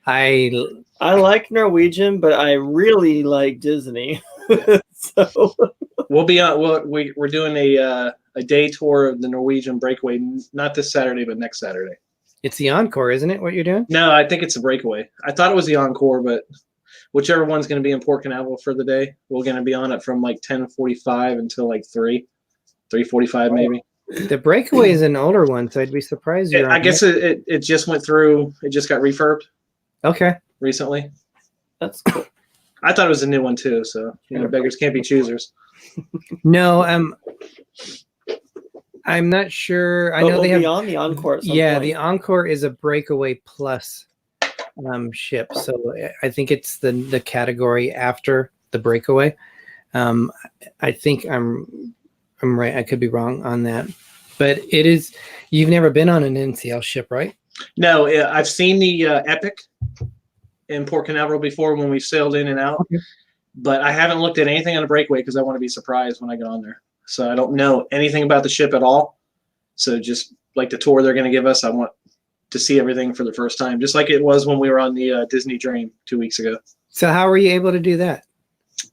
I like Norwegian, but I really like Dizney. So we'll be on. We're doing a day tour of the Norwegian breakaway, not this Saturday, but next Saturday. It's the Encore, isn't it? What you're doing? No, I think it's a breakaway. I thought it was the Encore, but whichever one's going to be in Port Canaveral for the day, we're going to be on it from like 10:45 until like 3:45 maybe. The breakaway is an older one, so I'd be surprised. I guess it just went through. It just got refurbed. Okay. Recently. That's cool. I thought it was a new one too. So beggars can't be choosers. No, I'm not sure. I know they have on the Encore. Yeah, the Encore is a breakaway plus ship, so I think it's the category after the breakaway. I think I'm right. I could be wrong on that, but it is. You've never been on an NCL ship, right? No, I've seen the Epic in Port Canaveral before when we sailed in and out, Okay. But I haven't looked at anything on a breakaway because I want to be surprised when I get on there. So I don't know anything about the ship at all. So just like the tour they're going to give us, I want to see everything for the first time, just like it was when we were on the Disney Dream 2 weeks ago. So how were you able to do that?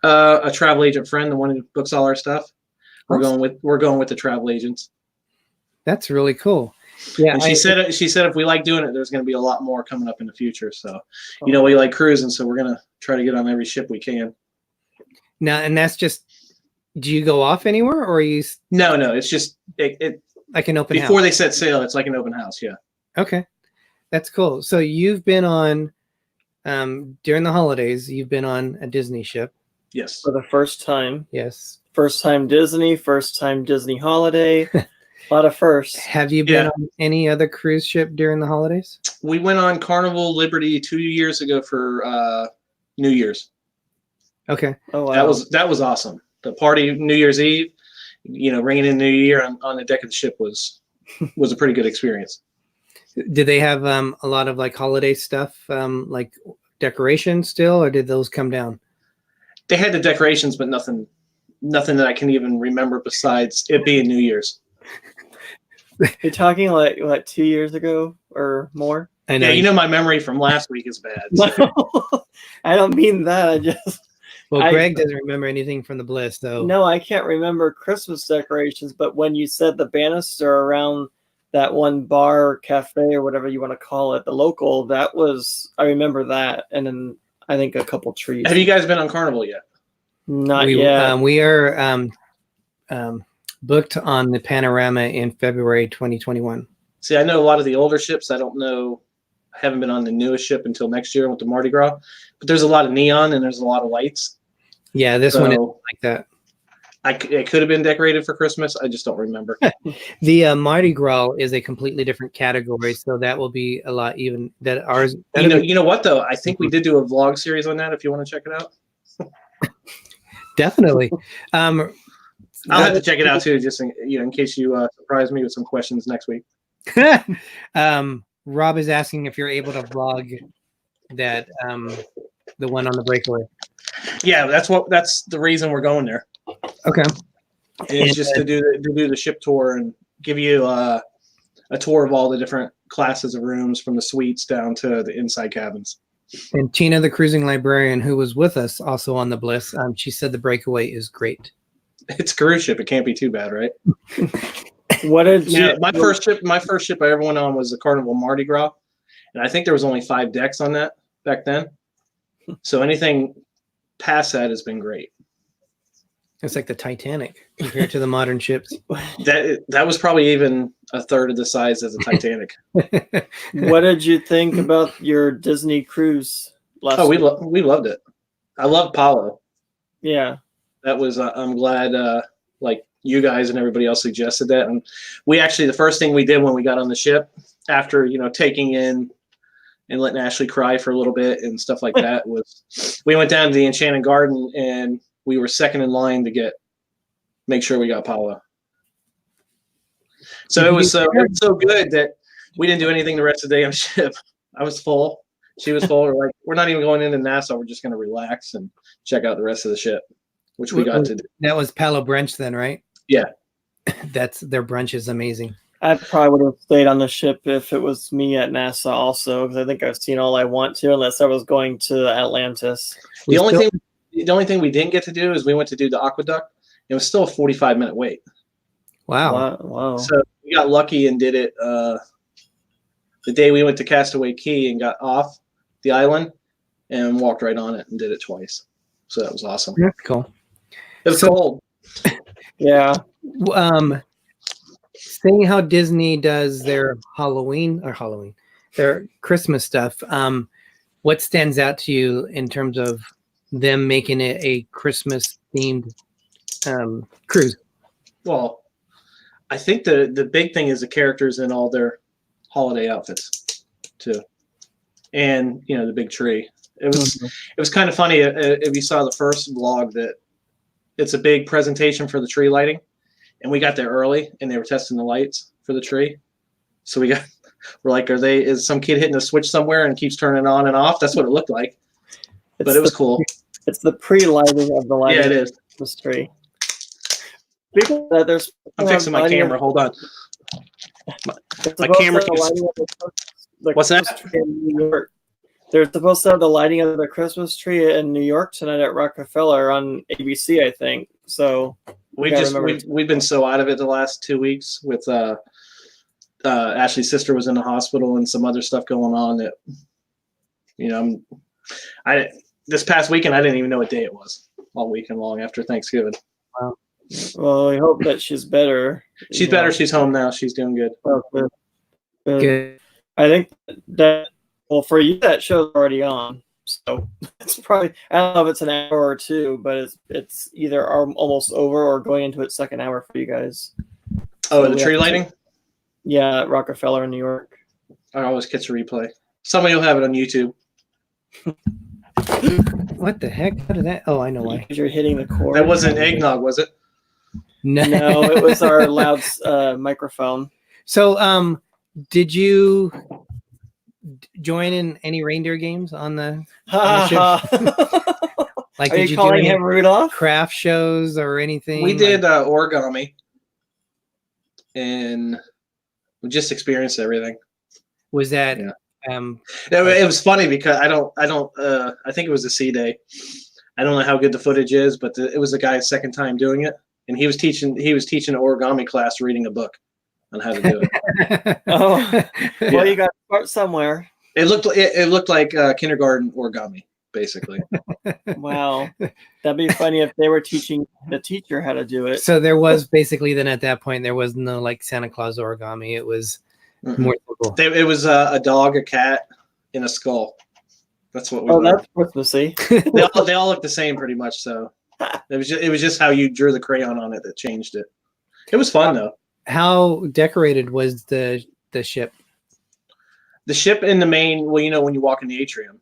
A travel agent friend, the one who books all our stuff. We're going with the travel agents. That's really cool. Yeah, and she said if we like doing it, there's going to be a lot more coming up in the future. So, we like cruising, so we're going to try to get on every ship we can. Now, and that's just. Do you go off anywhere, or are you? No, it's just it like an open house. Before they set sail, it's like an open house. Yeah. Okay, that's cool. So you've been on during the holidays. You've been on a Disney ship. Yes. For the first time. Yes. First time Disney. First time Disney holiday. A lot of firsts. Have you been on any other cruise ship during the holidays? We went on Carnival Liberty 2 years ago for New Year's. Okay. Oh wow. That was awesome. The party New Year's Eve, ringing in New Year on the deck of the ship was a pretty good experience. Did they have a lot of like holiday stuff, like decorations still, or did those come down? They had the decorations, but nothing that I can even remember besides it being New Year's. You're talking like 2 years ago or more? I know. Yeah, you know my memory from last week is bad. No, I don't mean that. I just Well, Greg doesn't remember anything from the Bliss, though. No, I can't remember Christmas decorations, but when you said the banister around that one bar, cafe, or whatever you want to call it, the local, I remember that. And then I think a couple trees. Have you guys been on Carnival yet? Not yet. We are booked on the Panorama in February 2021. See, I know a lot of the older ships. I don't know. I haven't been on the newest ship until next year with the Mardi Gras. But there's a lot of neon and there's a lot of lights. Yeah, this one is like that. It could have been decorated for Christmas. I just don't remember. The Mardi Gras is a completely different category, so that will be a lot even. That ours. You know what though? I think we did do a vlog series on that. If you want to check it out, definitely. I'll have to check it out too, just in case you surprise me with some questions next week. Rob is asking if you're able to vlog that the one on the breakaway. Yeah, that's the reason we're going there. Okay. It's just to do the ship tour and give you a tour of all the different classes of rooms from the suites down to the inside cabins. And Tina, the cruising librarian who was with us also on the Bliss, she said the breakaway is great. It's a cruise ship. It can't be too bad, right? What did my first ship I ever went on was the Carnival Mardi Gras, and I think there was only 5 decks on that back then. So anything past that has been great. It's like the Titanic compared to the modern ships. That was probably even a third of the size as the Titanic. What did you think about your Disney cruise last week? We loved it. I loved Palo. Yeah. That was I'm glad like you guys and everybody else suggested that. And we actually, the first thing we did when we got on the ship after, taking in and letting Ashley cry for a little bit and stuff like that was we went down to the Enchanted Garden and we were second in line to make sure we got Paula. So it was so good that we didn't do anything the rest of the day on the ship. I was full. She was full. We're like, we're not even going into Nassau. We're just going to relax and check out the rest of the ship, which we got to do. That was Palo Brunch then, right? Yeah. Their brunch is amazing. I probably would have stayed on the ship if it was me at Nassau also, because I think I've seen all I want to, unless I was going to Atlantis. The only thing we didn't get to do is we went to do the aqueduct. It was still a 45-minute wait. Wow. So we got lucky and did it the day we went to Castaway Cay and got off the island and walked right on it and did it twice. So that was awesome. That's cool. It was cold. Yeah. Seeing how Disney does their their Christmas stuff, what stands out to you in terms of them making it a Christmas themed cruise? Well, I think the big thing is the characters in all their holiday outfits too, and the big tree. It was kind of funny if you saw the first vlog that it's a big presentation for the tree lighting, and we got there early and they were testing the lights for the tree. So we're like, is some kid hitting a switch somewhere and keeps turning on and off? That's what it looked like. But it was cool. It's the pre-lighting of the lighting. Yeah, it is. Christmas tree. Speaking of that, there's I'm fixing my camera. Hold on. My camera keeps... What's that? In New York. They're supposed to have the lighting of the Christmas tree in New York tonight at Rockefeller on ABC, I think. So we've been so out of it the last 2 weeks with Ashley's sister was in the hospital and some other stuff going on that this past weekend I didn't even know what day it was all weekend long after Thanksgiving. Wow. Well, I hope that she's better. She's better. She's home now. She's doing good. Oh, good. I think that, well, for you, that show's already on. So it's probably, I don't know if it's an hour or two, but it's either almost over or going into its second hour for you guys. Oh, so the tree lighting? Yeah, at Rockefeller in New York. I always catch a replay. Somebody will have it on YouTube. What the heck? How did that? Oh, I know why. Because you're hitting the cord. That wasn't eggnog, was it? No, it was our loud microphone. So, did you join in any reindeer games on the Ha ship? ha. Like, Are did you you do calling any him Rudolph? craft shows or anything? We did origami, and we just experienced everything. Was that Yeah. um It was funny because I think it was a C day. I don't know how good the footage is, but it was the guy's second time doing it, and he was teaching an origami class, reading a book on how to do it. Oh, Yeah. well, you got to start somewhere. It looked like kindergarten origami, basically. Wow, that'd be funny if they were teaching the teacher how to do it. So there was basically then at that point there was no like Santa Claus origami. It was more simple. It was a dog, a cat, and a skull. That's what we Oh, learned. that's Christmassy. They all look the same pretty much. So it was just how you drew the crayon on it that changed it. It was fun though. How decorated was the ship? The ship in the main, well, you know, when you walk in the atrium,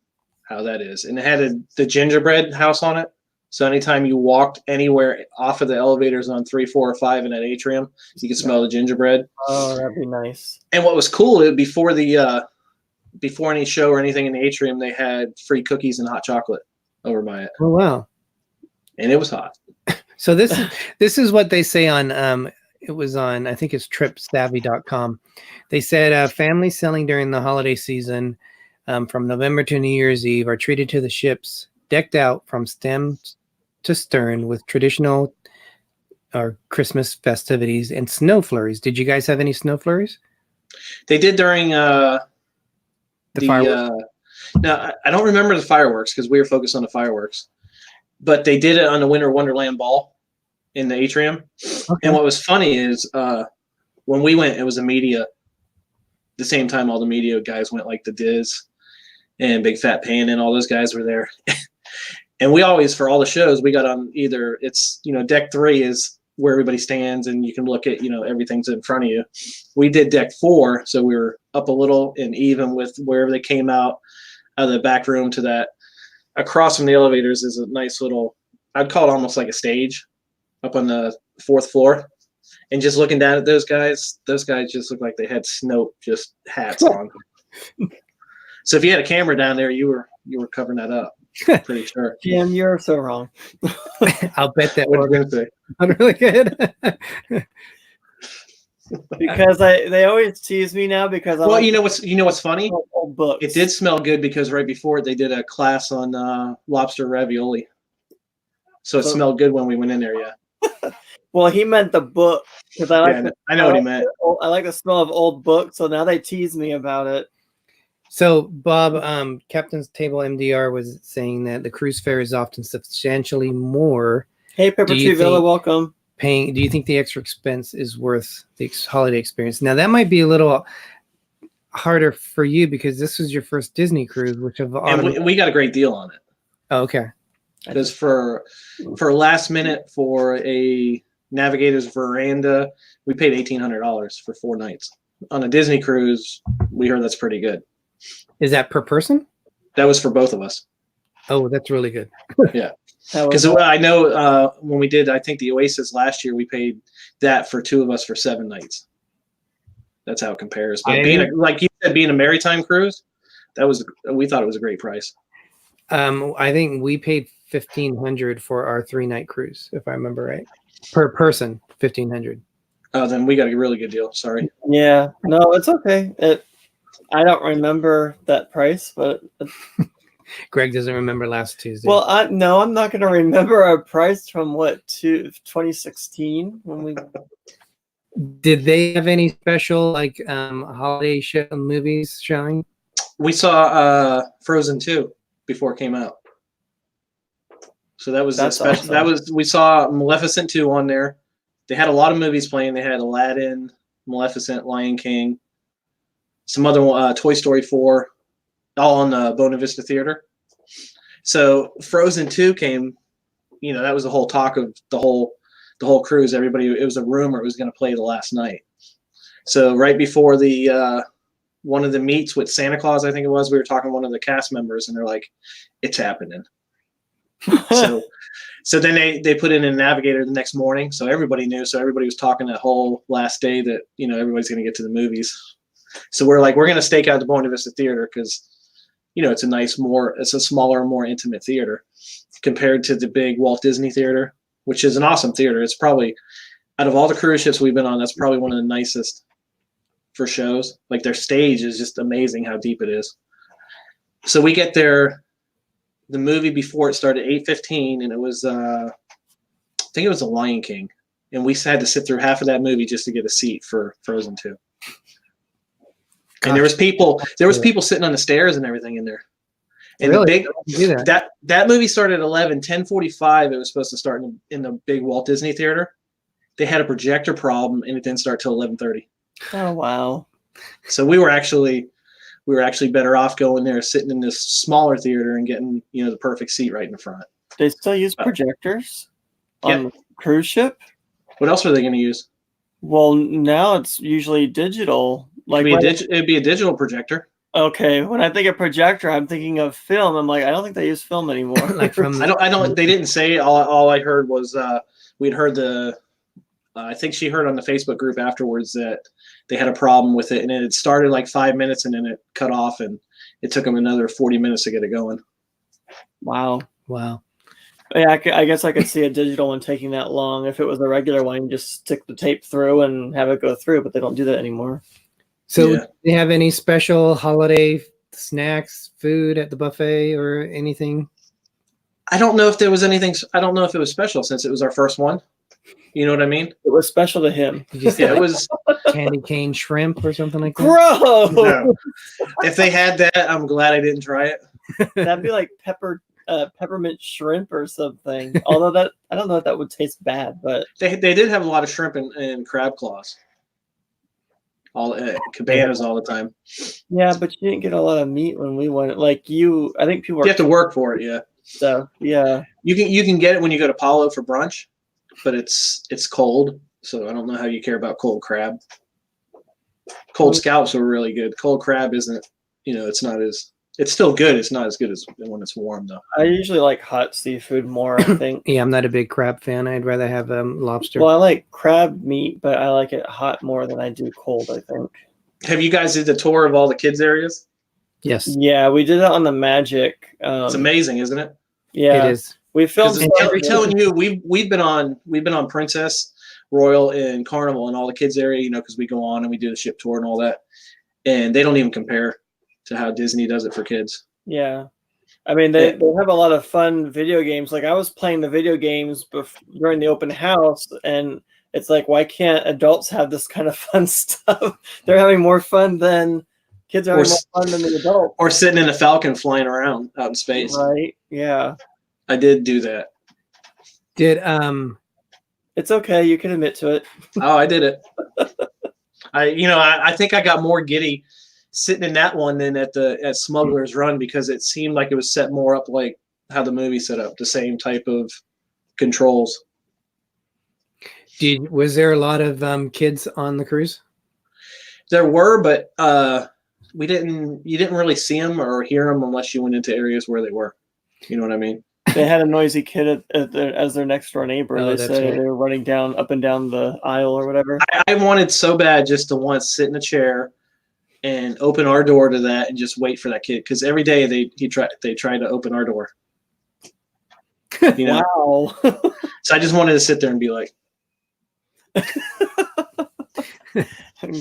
how that is, and it had the gingerbread house on it. So anytime you walked anywhere off of the elevators on 3, 4, or 5 in that atrium, you could smell the gingerbread. Oh, that'd be nice. And what was cool, before any show or anything in the atrium, they had free cookies and hot chocolate over by it. Oh wow! And it was hot. So this is what they say on it was on, I think it's tripsavvy.com. They said families sailing during the holiday season from November to New Year's Eve are treated to the ships decked out from stem to stern with traditional or Christmas festivities and snow flurries. Did you guys have any snow flurries? They did during The fireworks? No, I don't remember the fireworks because we were focused on the fireworks. But they did it on the Winter Wonderland ball in the atrium. Okay. And what was funny is when we went, it was the same time all the media guys went, like the Diz and Big Fat Pan and all those guys were there. And we always, for all the shows, we got on either it's, deck 3 is where everybody stands and you can look at, everything's in front of you. We did deck 4, so we were up a little and even with wherever they came out of the back room to that. Across from the elevators is a nice little, I'd call it almost like a stage up on the 4th floor. And just looking down at those guys just looked like they had snow just hats on. So if you had a camera down there, you were covering that up. Pretty sure. Jim, you're so wrong. I'll bet that What are was you gonna say? really good. Because they always tease me now because I Well, like you know what's funny? old books. It did smell good because right before it, they did a class on lobster ravioli. So it smelled good when we went in there, yeah. Well, he meant the book because I like. I know what he meant. I like the smell of old books, so now they tease me about it. So, Bob, Captain's Table MDR was saying that the cruise fare is often substantially more. Hey, Pepper Do you Tree Villa, think- welcome. Do you think the extra expense is worth the holiday experience? Now, that might be a little harder for you because this was your first Disney cruise, which have And we got a great deal on it. Oh, okay. Because for last minute for a Navigator's Veranda, we paid $1,800 for 4 nights. On a Disney cruise, we heard that's pretty good. Is that per person? That was for both of us. Oh, that's really good. Yeah. That was- Because I know when we did, I think the Oasis last year, we paid that for 2 of us for 7 nights. That's how it compares. But like you said, being a maritime cruise, we thought it was a great price. I think we paid $1,500 for our 3-night cruise, if I remember right. Per person, $1,500. Oh, then we got a really good deal. Sorry. Yeah, no, it's okay. I don't remember that price, but Greg doesn't remember last Tuesday. well, I'm not going to remember our price from 2016 when we. Did they have any special like holiday movies showing? We saw Frozen 2 before it came out. So that was That's special. awesome. We saw Maleficent 2 on there. They had a lot of movies playing. They had Aladdin, Maleficent, Lion King, some other Toy Story 4, all on the Buena Vista Theater. So Frozen 2 came, that was the whole talk of the whole cruise. Everybody, it was a rumor it was going to play the last night. So right before the one of the meets with Santa Claus, I think it was, we were talking to one of the cast members, and they're like, "It's happening." So then they put in a Navigator the next morning, so everybody knew. So everybody was talking that whole last day that everybody's going to get to the movies. So we're like, we're going to stake out the Buena Vista Theater because, you know, it's a smaller, more intimate theater compared to the big Walt Disney Theater, which is an awesome theater. It's probably, out of all the cruise ships we've been on, that's probably one of the nicest for shows. Like their stage is just amazing how deep it is. So we get there, the movie before it started 8:15, and it was, I think it was The Lion King. And we had to sit through half of that movie just to get a seat for Frozen 2. And there was people sitting on the stairs and everything in there. And Really? that movie started at 10:45. It was supposed to start in the big Walt Disney Theater. They had a projector problem, and it didn't start till 11:30. Oh wow! So we were actually better off going there, sitting in this smaller theater and getting, you know, the perfect seat right in the front. They still use projectors on the cruise ship. What else are they going to use? Well, now it's usually digital. Like it'd be a digital projector. Okay, when I think of projector, I'm thinking of film. I'm like, I don't think they use film anymore. Like from I don't. They didn't say. All I heard was we'd heard I think she heard on the Facebook group afterwards that they had a problem with it, and it had started like 5 minutes, and then it cut off, and it took them another 40 minutes to get it going. Wow. Yeah, I guess I could see a digital one taking that long. If it was a regular one, you just stick the tape through and have it go through, but they don't do that anymore. So do they have any special holiday snacks, food at the buffet or anything? I don't know if there was anything. I don't know if it was special since it was our first one. You know what I mean? It was special to him. It was candy cane shrimp or something like that. Gross! No. If they had that, I'm glad I didn't try it. That'd be like peppermint shrimp or something. Although I don't know if that would taste bad, but they did have a lot of shrimp and crab claws. All cabanas all the time. Yeah, but you didn't get a lot of meat when we went. Like I think people. You have to work for it, yeah. So yeah, you can get it when you go to Palo for brunch, but it's cold, so I don't know how you care about cold crab. Cold scallops are really good. Cold crab isn't. You know, it's not as. It's still good. It's not as good as when it's warm, though. I usually like hot seafood more, I think. Yeah, I'm not a big crab fan. I'd rather have lobster. Well, I like crab meat, but I like it hot more than I do cold, I think. Have you guys did the tour of all the kids' areas? Yes. Yeah, we did it on the Magic. It's amazing, isn't it? Yeah. It is. We filmed. I'm telling you, we've been on Princess, Royal, and Carnival and all the kids' area, you know, because we go on and we do the ship tour and all that. And they don't even compare to how Disney does it for kids. Yeah. I mean, they have a lot of fun video games. Like I was playing the video games during the open house, and it's like, why can't adults have this kind of fun stuff? They're having more fun than kids are having more fun than the adults. Or sitting in a Falcon flying around out in space. Right. Yeah. I did do that. It's okay. You can admit to it. Oh, I did it. I think I got more giddy sitting in that one than at Smuggler's Run because it seemed like it was set more up like how the movie set up, the same type of controls. Was there a lot of kids on the cruise? There were, but you didn't really see them or hear them unless you went into areas where they were. You know what I mean? They had a noisy kid as their next door neighbor. Oh, they said they were running up and down the aisle or whatever. I wanted so bad just to once sit in a chair and open our door to that and just wait for that kid, because every day they try to open our door. You know? Wow. So I just wanted to sit there and be like,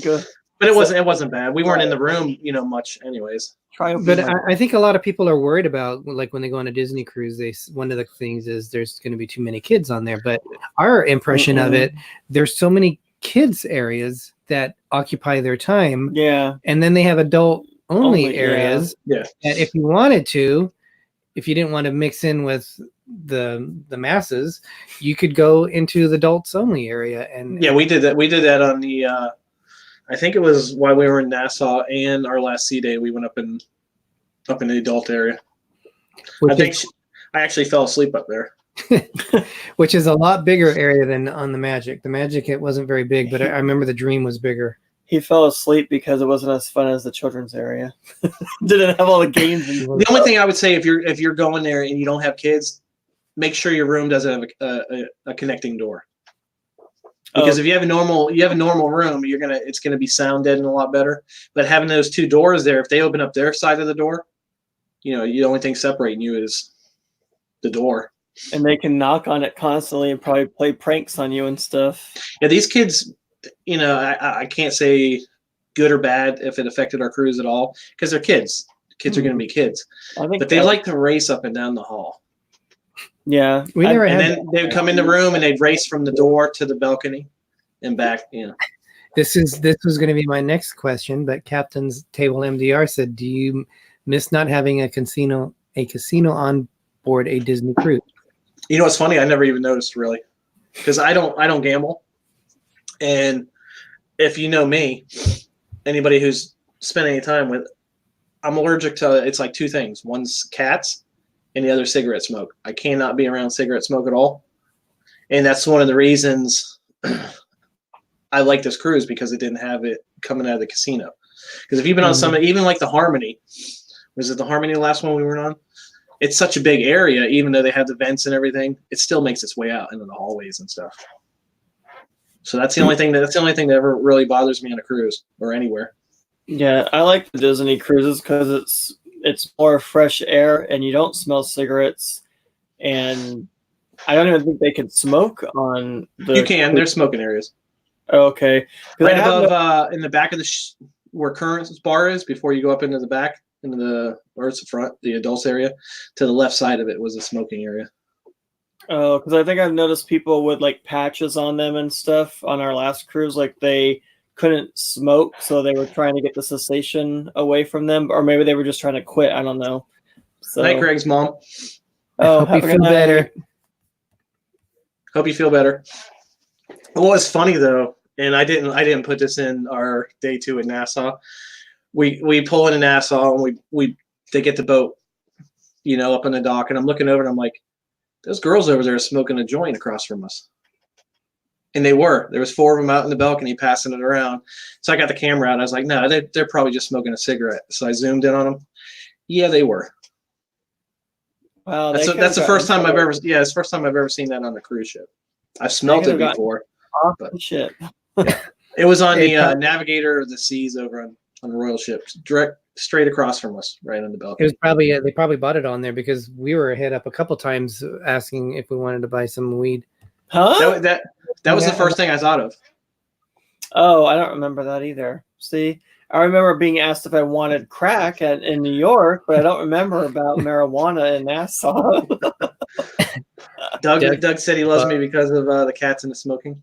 good. But it wasn't bad. We weren't in the room, much anyways. But I think a lot of people are worried about, like when they go on a Disney cruise, one of the things is there's going to be too many kids on there. But our impression of it, there's so many kids areas that occupy their time. Yeah. And then they have adult only areas. Yeah. That if you wanted to, if you didn't want to mix in with the masses, you could go into the adults only area. And yeah, we did that. We did that on the I think it was while we were in Nassau and our last sea day, we went up in the adult area. I actually fell asleep up there. Which is a lot bigger area than on the Magic. The Magic, it wasn't very big, but I remember the Dream was bigger. He fell asleep because it wasn't as fun as the children's area. Didn't have all the games. The only thing I would say, if you're going there and you don't have kids, make sure your room doesn't have a connecting door. Because if you have a normal room, it's gonna be sound deadened a lot better. But having those two doors there, if they open up their side of the door, the only thing separating you is the door. And they can knock on it constantly and probably play pranks on you and stuff. Yeah, these kids, I can't say good or bad if it affected our cruise at all, because they're kids. Kids are going to be kids. But they like to race up and down the hall. Yeah. And then they'd come in the room and they'd race from the door to the balcony and back. This was going to be my next question, but Captain's Table MDR said, do you miss not having a casino on board a Disney cruise? You know what's funny? I never even noticed, really, because I don't gamble. And if you know me, anybody who's spent any time with, I'm allergic to, it's like two things. One's cats and the other cigarette smoke. I cannot be around cigarette smoke at all. And that's one of the reasons I like this cruise, because it didn't have it coming out of the casino. Because if you've been on some, even like the Harmony, was it the Harmony the last one we were on? It's such a big area, even though they have the vents and everything, it still makes its way out into the hallways and stuff. So that's the only thing that ever really bothers me on a cruise or anywhere. Yeah, I like the Disney cruises because it's more fresh air and you don't smell cigarettes. And I don't even think they can smoke on the. You can. There's smoking areas. Okay. Right above, in the back of where Current's bar is, before you go up into the back, or it's the front, the adults area, to the left side of it was a smoking area. Oh, because I think I've noticed people with like patches on them and stuff on our last cruise, like they couldn't smoke, so they were trying to get the cessation away from them, or maybe they were just trying to quit. I don't know. So, night, Greg's mom. Oh, hope you feel better. Hope you feel better. Well, it's funny though, and I didn't put this in our day 2 in Nassau. We pull into Nassau and they get the boat, up on the dock, and I'm looking over and I'm like, those girls over there are smoking a joint across from us. And there was 4 of them out in the balcony passing it around. So I got the camera out. I was like, no, they're probably just smoking a cigarette. So I zoomed in on them. Yeah, they were. Wow, that's the first time I've ever. Yeah, it's the first time I've ever seen that on a cruise ship. I've smelled it before. But shit. Yeah. It was on the Navigator of the Seas over on the Royal ship, straight across from us, right on the balcony. It was probably they probably bought it on there because we were hit up a couple times asking if we wanted to buy some weed. Huh? That was the first thing I thought of. Oh, I don't remember that either. See, I remember being asked if I wanted crack in New York, but I don't remember about marijuana in Nassau. Doug said he loves me because of the cats and the smoking.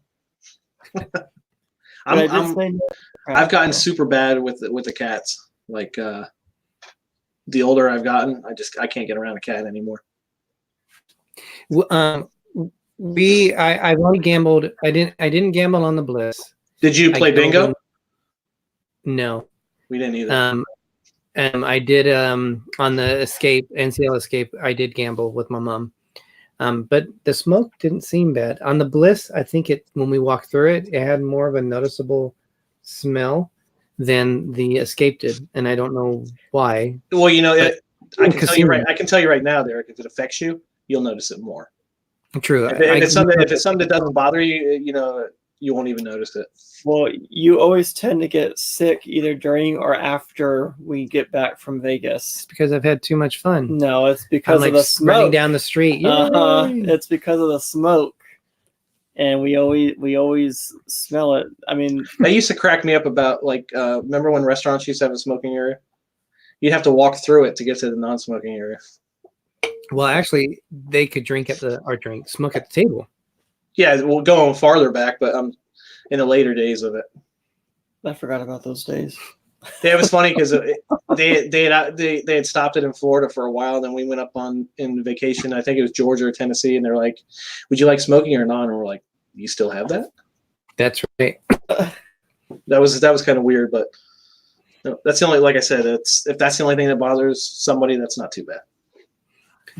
I've gotten super bad with the cats. Like the older I've gotten, I can't get around a cat anymore. I've only gambled. I didn't gamble on the Bliss. Did you play bingo? No, we didn't either. I did on the NCL Escape. I did gamble with my mom. But the smoke didn't seem bad on the Bliss. I think when we walked through it, it had more of a noticeable smell than the Escape did, and I don't know why. Well, I can tell you right now, Derick, if it affects you, you'll notice it more. True. If it's something that doesn't bother you, you won't even notice it. Well, you always tend to get sick either during or after we get back from Vegas. It's because I've had too much fun. No, it's because of the smoke. Running down the street. It's because of the smoke, and we always smell it. I mean, that used to crack me up about remember when restaurants used to have a smoking area? You'd have to walk through it to get to the non-smoking area. Well, actually, they could smoke at the table. Yeah, we'll go farther back, but in the later days of it. I forgot about those days. Yeah, it was funny because they had stopped it in Florida for a while. Then we went up in vacation. I think it was Georgia or Tennessee, and they're like, "Would you like smoking or not?" And we're like, "You still have that?" That's right. That was kind of weird, but no, that's the only. Like I said, if that's the only thing that bothers somebody, that's not too bad.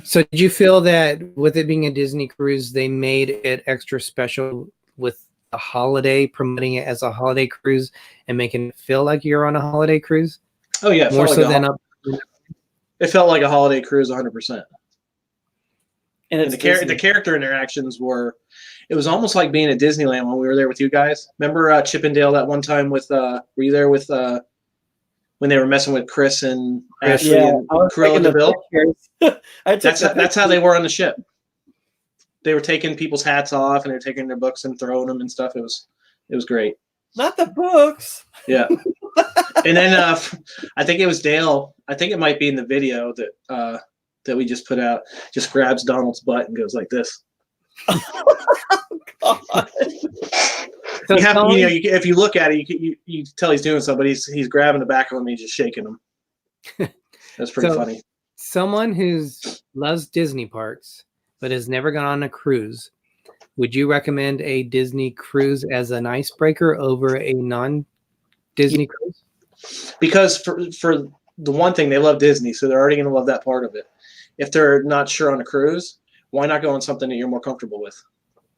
So did you feel that with it being a Disney cruise, they made it extra special with a holiday, promoting it as a holiday cruise and making it feel like you're on a holiday cruise? Oh yeah, more so than it felt like a holiday cruise 100%. And And it's the character interactions were, it was almost like being at Disneyland when we were there with you guys. Remember Chippendale that one time with, were you there with, when they were messing with Chris and Ashley and Cruella DeVille? That's how they were on the ship. They were taking people's hats off and they're taking their books and throwing them and stuff. It was great. Not the books. Yeah. And then I think it was Dale. I think it might be in the video that we just put out. Just grabs Donald's butt and goes like this. Oh, God. So if you look at it, you tell he's doing something, but he's grabbing the back of him and he's just shaking him. That's pretty funny. Someone who loves Disney parks but has never gone on a cruise, would you recommend a Disney cruise as an icebreaker over a non-Disney cruise? Because for the one thing, they love Disney, so they're already going to love that part of it. If they're not sure on a cruise, why not go on something that you're more comfortable with,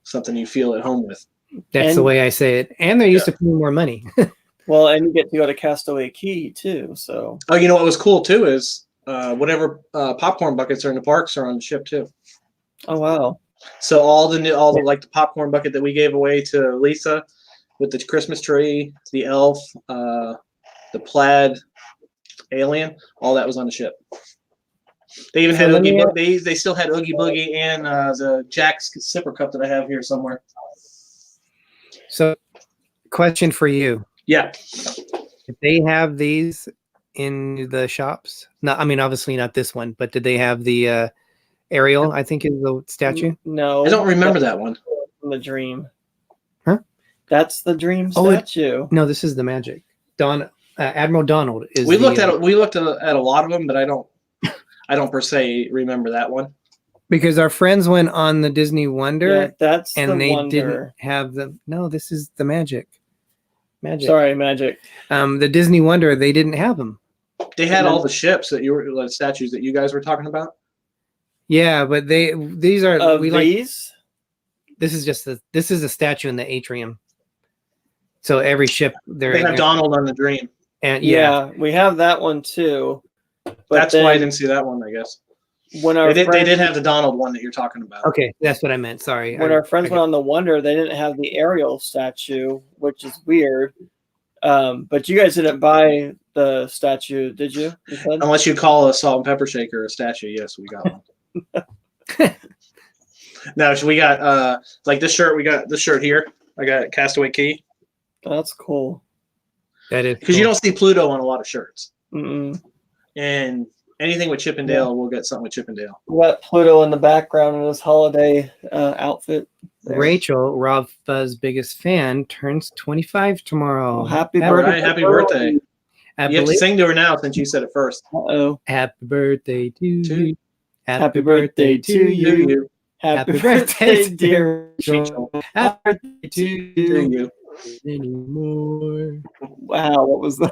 something you feel at home with? That's the way I say it. And they're used to paying more money. Well, and you get to go to Castaway Cay too. So. Oh, you know what was cool too is whatever popcorn buckets are in the parks are on the ship too. Oh wow! So all the like the popcorn bucket that we gave away to Lisa with the Christmas tree, the elf, the plaid alien, all that was on the ship. They even had Oogie Boogie. They still had Oogie Boogie and the Jack's sipper cup that I have here somewhere. So, question for you. Yeah. Did they have these in the shops? No, I mean, obviously not this one, but did they have the Ariel, I think is the statue? No. I don't remember that one. The Dream. Huh? That's the Dream statue. No, this is the Magic. Admiral Donald is. We looked at a lot of them, but I don't per se remember that one. Because our friends went on the Disney Wonder, and they Wonder. Didn't have the. No, this is the Magic. Sorry, Magic. The Disney Wonder, they didn't have them. They had all the ships that you were like statues that you guys were talking about. Yeah, but these are these. This is a statue in the atrium. So every ship they have Donald on the Dream. And yeah, we have that one too. But that's why I didn't see that one, I guess. When they did have the Donald one that you're talking about. Okay, that's what I meant. Sorry. When our friends went on the Wonder, they didn't have the Ariel statue, which is weird. But you guys didn't buy the statue, did you? Unless you call a salt and pepper shaker a statue, yes, we got one. No, so we got like this shirt. We got this shirt here. I got Castaway Cay. That's cool. That is because you don't see Pluto on a lot of shirts. Mm-mm. And anything with Chippendale, we'll get something with Chippendale. We got Pluto in the background in his holiday outfit. There. Rachel, RobFuz biggest fan, turns 25 tomorrow. Well, happy birthday! Right, happy birthday! You have to sing to her now since you said it first. Uh-oh. Happy birthday to you. Happy birthday to you. Happy birthday, dear Rachel. Happy birthday to you. Anymore. Wow, what was that?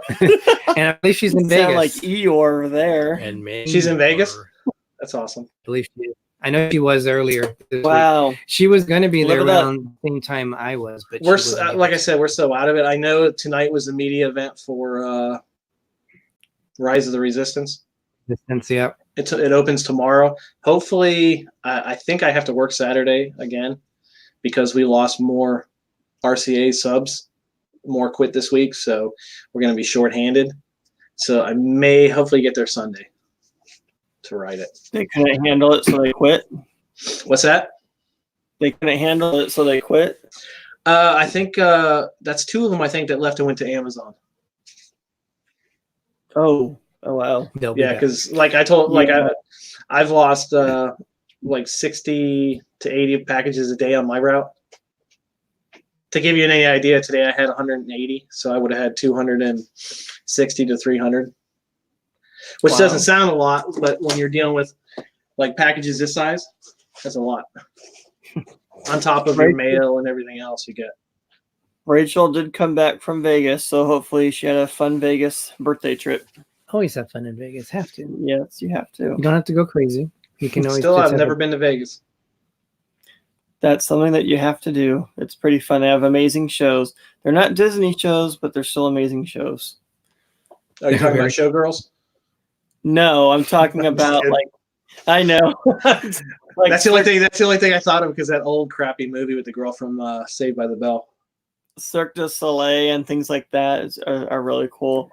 And I believe she's in Vegas. Sound like Eeyore there. And she's in Vegas. That's awesome. I believe she is. I know she was earlier. Wow. Week. She was going to be there around the same time I was, but we're like I said, we're so out of it. I know tonight was the media event for Rise of the Resistance. Yeah. It opens tomorrow. Hopefully, I think I have to work Saturday again because we lost more RCA subs. More quit this week, so we're going to be shorthanded. So I may hopefully get there Sunday to ride it. They couldn't handle it, so they quit. What's that? They couldn't handle it, so they quit. I think that's two of them. I think that left and went to Amazon. Oh wow! Yeah, because like I told, I've lost like 60 to 80 packages a day on my route. To give you any idea, today I had 180, so I would have had 260 to 300, which doesn't sound a lot, but when you're dealing with like packages this size, that's a lot. On top of your mail and everything else you get. Rachel did come back from Vegas, so hopefully she had a fun Vegas birthday trip. Always have fun in Vegas. Have to. Yes, you have to. You don't have to go crazy. You can always. Still, I've never been to Vegas. That's something that you have to do. It's pretty fun. They have amazing shows. They're not Disney shows, but they're still amazing shows. Are you talking about Showgirls? No, I'm talking about like I know. Like, That's the only thing. That's the only thing I thought of because that old crappy movie with the girl from Saved by the Bell. Cirque du Soleil and things like that are really cool.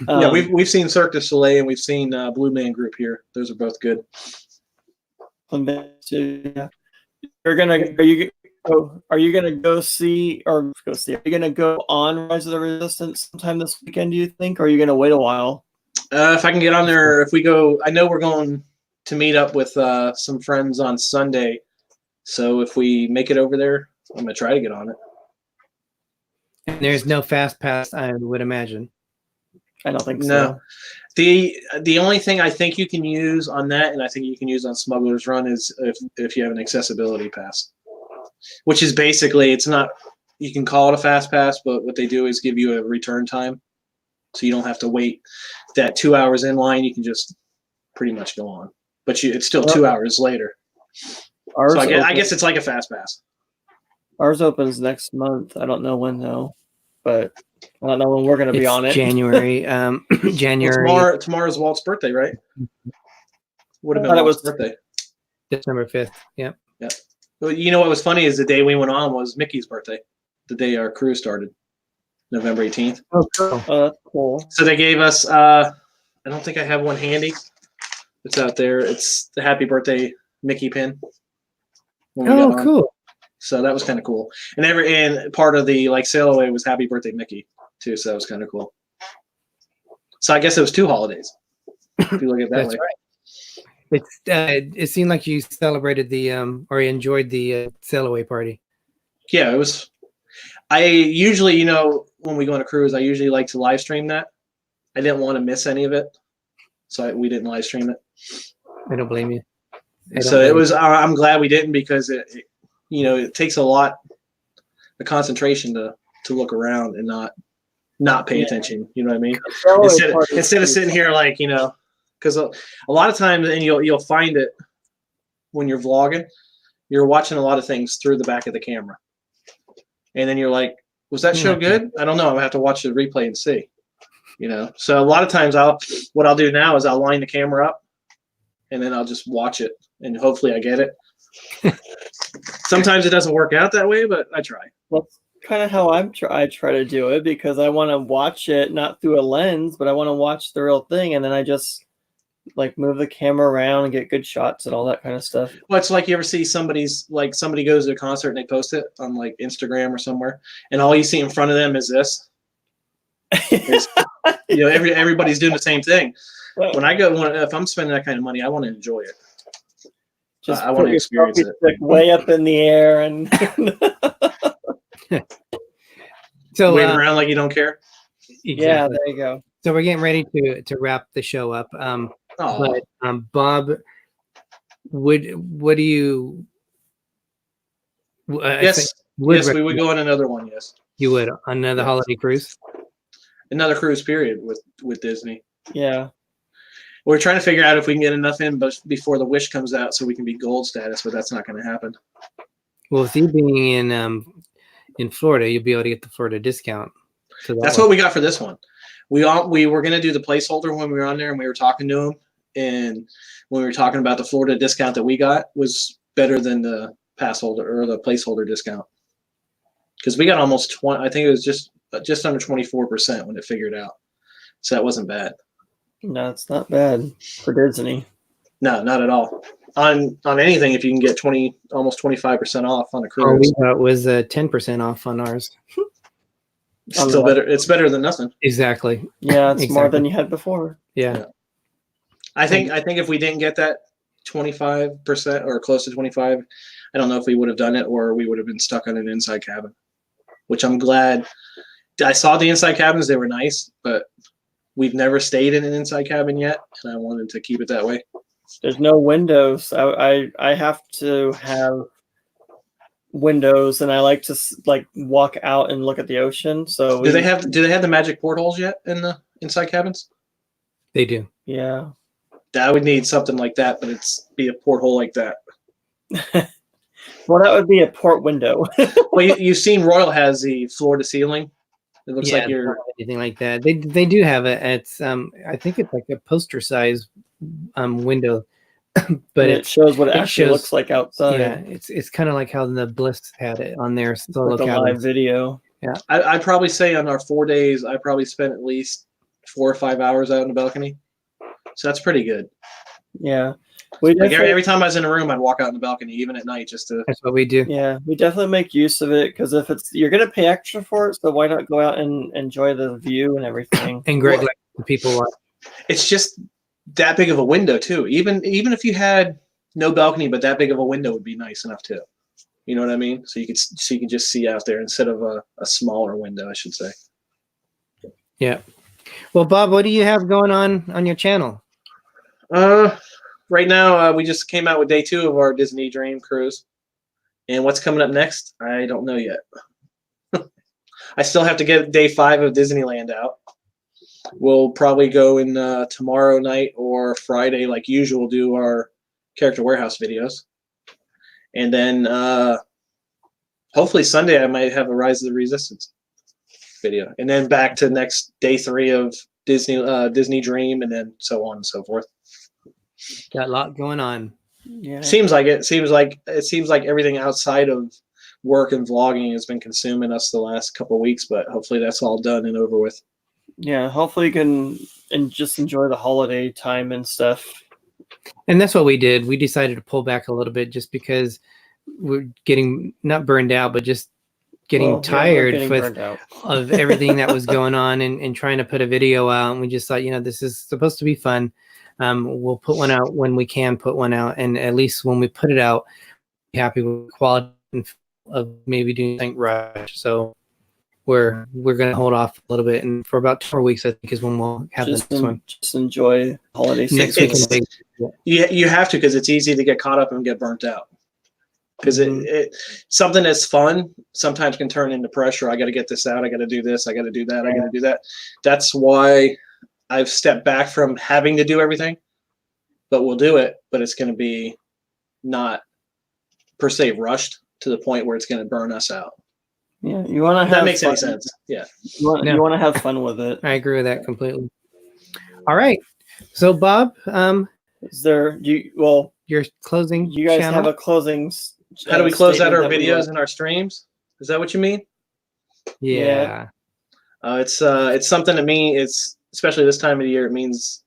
Yeah, we've seen Cirque du Soleil and we've seen Blue Man Group here. Those are both good. Yeah. Are you gonna go see? Are you gonna go on Rise of the Resistance sometime this weekend? Do you think, or are you gonna wait a while? If I can get on there, if we go, I know we're going to meet up with some friends on Sunday. So if we make it over there, I'm gonna try to get on it. And there's no fast pass, I would imagine. I don't think No. so. The only thing I think you can use on that, and I think you can use on Smuggler's Run, is if you have an accessibility pass, which is basically, it's not, you can call it a fast pass, but what they do is give you a return time, so you don't have to wait that 2 hours in line. You can just pretty much go on, but it's still 2 hours later. So I guess it's like a fast pass. Ours opens next month. I don't know when though, but I don't know when we're going to be on it. January. January. Tomorrow's Walt's birthday, right? Would have been Walt's birthday. December 5th. Yep. Yeah. Well, you know what was funny is the day we went on was Mickey's birthday. The day our cruise started, November 18th. Oh, cool. That's cool. So they gave us. I don't think I have one handy. It's out there. It's the happy birthday Mickey pin. Oh, cool. So that was kind of cool. And part of the sail away was happy birthday Mickey too. So that was kind of cool. So I guess it was 2 holidays. If you look at it that way. Right. It seemed like you celebrated or you enjoyed the sail away party. Yeah, it was. I usually, when we go on a cruise, I usually like to live stream that. I didn't want to miss any of it, so we didn't live stream it. I don't blame you. So it was. I'm glad we didn't because it takes a lot of concentration to look around and not pay attention. You know what I mean? Instead of sitting here because a lot of times, and you'll find it when you're vlogging, you're watching a lot of things through the back of the camera, and then you're like, "Was that show good? I don't know. I'll have to watch the replay and see." So a lot of times what I'll do now is I'll line the camera up, and then I'll just watch it, and hopefully I get it. Sometimes it doesn't work out that way, but I try. That's kind of how I try to do it because I want to watch it not through a lens, but I want to watch the real thing, and then I just move the camera around and get good shots and all that kind of stuff. Well, it's like you ever see somebody goes to a concert and they post it on Instagram or somewhere, and all you see in front of them is this. Everybody's doing the same thing. When I go, if I'm spending that kind of money, I want to enjoy it. Just I want to experience it. Way up in the air and so waving around like you don't care. Exactly. Yeah, there you go. So we're getting ready to wrap the show up. But Bob, what do you? Yes, we would go on another one. Yes, you would another holiday cruise. Another cruise period with Disney. Yeah. We're trying to figure out if we can get enough in before the Wish comes out so we can be gold status, but that's not going to happen. Well, with you being in Florida, you'll be able to get the Florida discount. That's what we got for this one. We were going to do the placeholder when we were on there, and we were talking to him. And when we were talking about the Florida discount that we got was better than the pass holder or the placeholder discount. Because we got almost 20, I think it was just under 24% when it figured out. So that wasn't bad. No, it's not bad for Dizney. No, not at all. On anything, if you can get almost 25% off on a cruise. It was 10% off on ours. Still better. It's better than nothing. Exactly. Yeah, it's more than you had before. Yeah. I think if we didn't get that 25% or close to 25, I don't know if we would have done it or we would have been stuck on an inside cabin. Which I'm glad. I saw the inside cabins; they were nice, but we've never stayed in an inside cabin yet, and I wanted to keep it that way. There's no windows. I have to have windows, and I like to walk out and look at the ocean. So do they have the magic portholes yet in the inside cabins? They do. Yeah. I would need something like that, but be a porthole like that. Well, that would be a port window. Well, you've seen Royal has the floor to ceiling. It looks like you're anything like that. They do have it. It's I think it's like a poster size window, but And it shows what it it actually shows- looks like outside. yeah, it's kind of like how the Bliss had it on their solo With the live cabins. video. I'd probably say on our 4 days, I probably spent at least 4 or 5 hours out in the balcony. So that's pretty good. Yeah. We Like definitely, every time I was in a room, I'd walk out in the balcony, even at night, just to. That's what we do. yeah, we definitely make use of it because if it's you're gonna pay extra for it, so why not go out and enjoy the view and everything? And Greg, Well, like the people watch. It's just that big of a window too. Even if you had no balcony, but that big of a window would be nice enough too. You know what I mean? So you can just see out there instead of a smaller window, I should say. Yeah. Well, Bob, what do you have going on your channel? Right now, we just came out with day 2 of our Disney Dream cruise, and what's coming up next, I don't know yet. I still have to get day 5 of Disneyland out. We'll probably go in tomorrow night or Friday, like usual, do our Character Warehouse videos, and then hopefully Sunday I might have a Rise of the Resistance video, and then back to next day 3 of Disney Dream, and then so on and so forth. Got a lot going on. Yeah. Seems like everything outside of work and vlogging has been consuming us the last couple of weeks, but hopefully that's all done and over with. Yeah, hopefully you can just enjoy the holiday time and stuff. And that's what we did. We decided to pull back a little bit just because we're getting not burned out, but just getting Well, yeah, we're tired getting with burned out. of everything that was going on and trying to put a video out. And we just thought, this is supposed to be fun. We'll put one out when we can put one out. And at least when we put it out, be happy with the quality of maybe doing something rush. So we're going to hold off a little bit. And for about 2 more weeks, I think is when we'll have the next one. Just enjoy holiday Next season. week. You have to, because it's easy to get caught up and get burnt out. Because it something that's fun sometimes can turn into pressure. I got to get this out. I got to do this. I got to do that. I got to do that. That's why I've stepped back from having to do everything, but we'll do it. But it's going to be not per se rushed to the point where it's going to burn us out. Yeah, you want to have If that makes fun. any sense. Yeah. You want to have fun with it. I agree with that completely. All right. So Bob, Is there your closing you guys channel? have a closing How do we close out statement our that we videos want? and our streams? Is that what you mean? Yeah. It's something to me. It's especially this time of the year. It means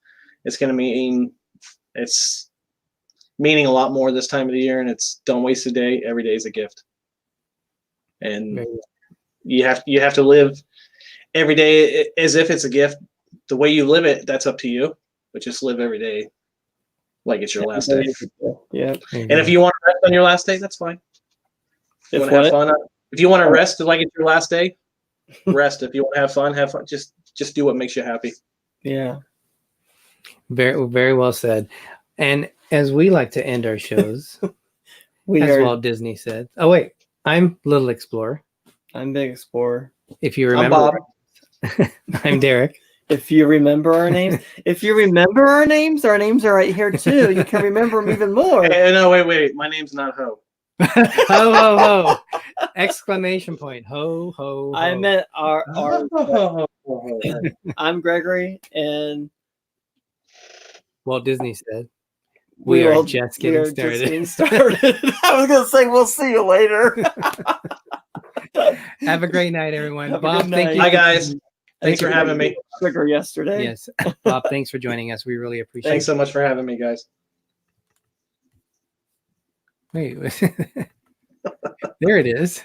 it's going to mean it's meaning a lot more this time of the year, and it's don't waste a day. Every day is a gift, and you have to live every day as if it's a gift. The way you live it, that's up to you. But just live every day like it's your last day. Yeah. And if you want to rest on your last day, that's fine. If you want to have fun, if you want to rest like it's your last day, rest. If you want to have fun, have fun. Just do what makes you happy. Yeah. Very, very well said. And as we like to end our shows, as Walt Disney said. Oh wait, I'm Little Explorer. I'm Big Explorer. If you I'm remember, Bob. I'm Derick. If you remember our names, our names are right here too. You can remember them even more. Hey, no, wait. My name's not Ho. Ho ho ho! Exclamation point! Ho ho! Ho. I meant our I'm Greggory, and Walt Disney said, "We are just getting started." I was gonna say we'll see you later. Have a great night, everyone. Have a Bob, good thank night. you. Hi guys. Thanks for having me. Trigger yesterday. Yes, Bob, thanks for joining us. We really appreciate Thanks it. so much for having me, guys. Wait, there it is.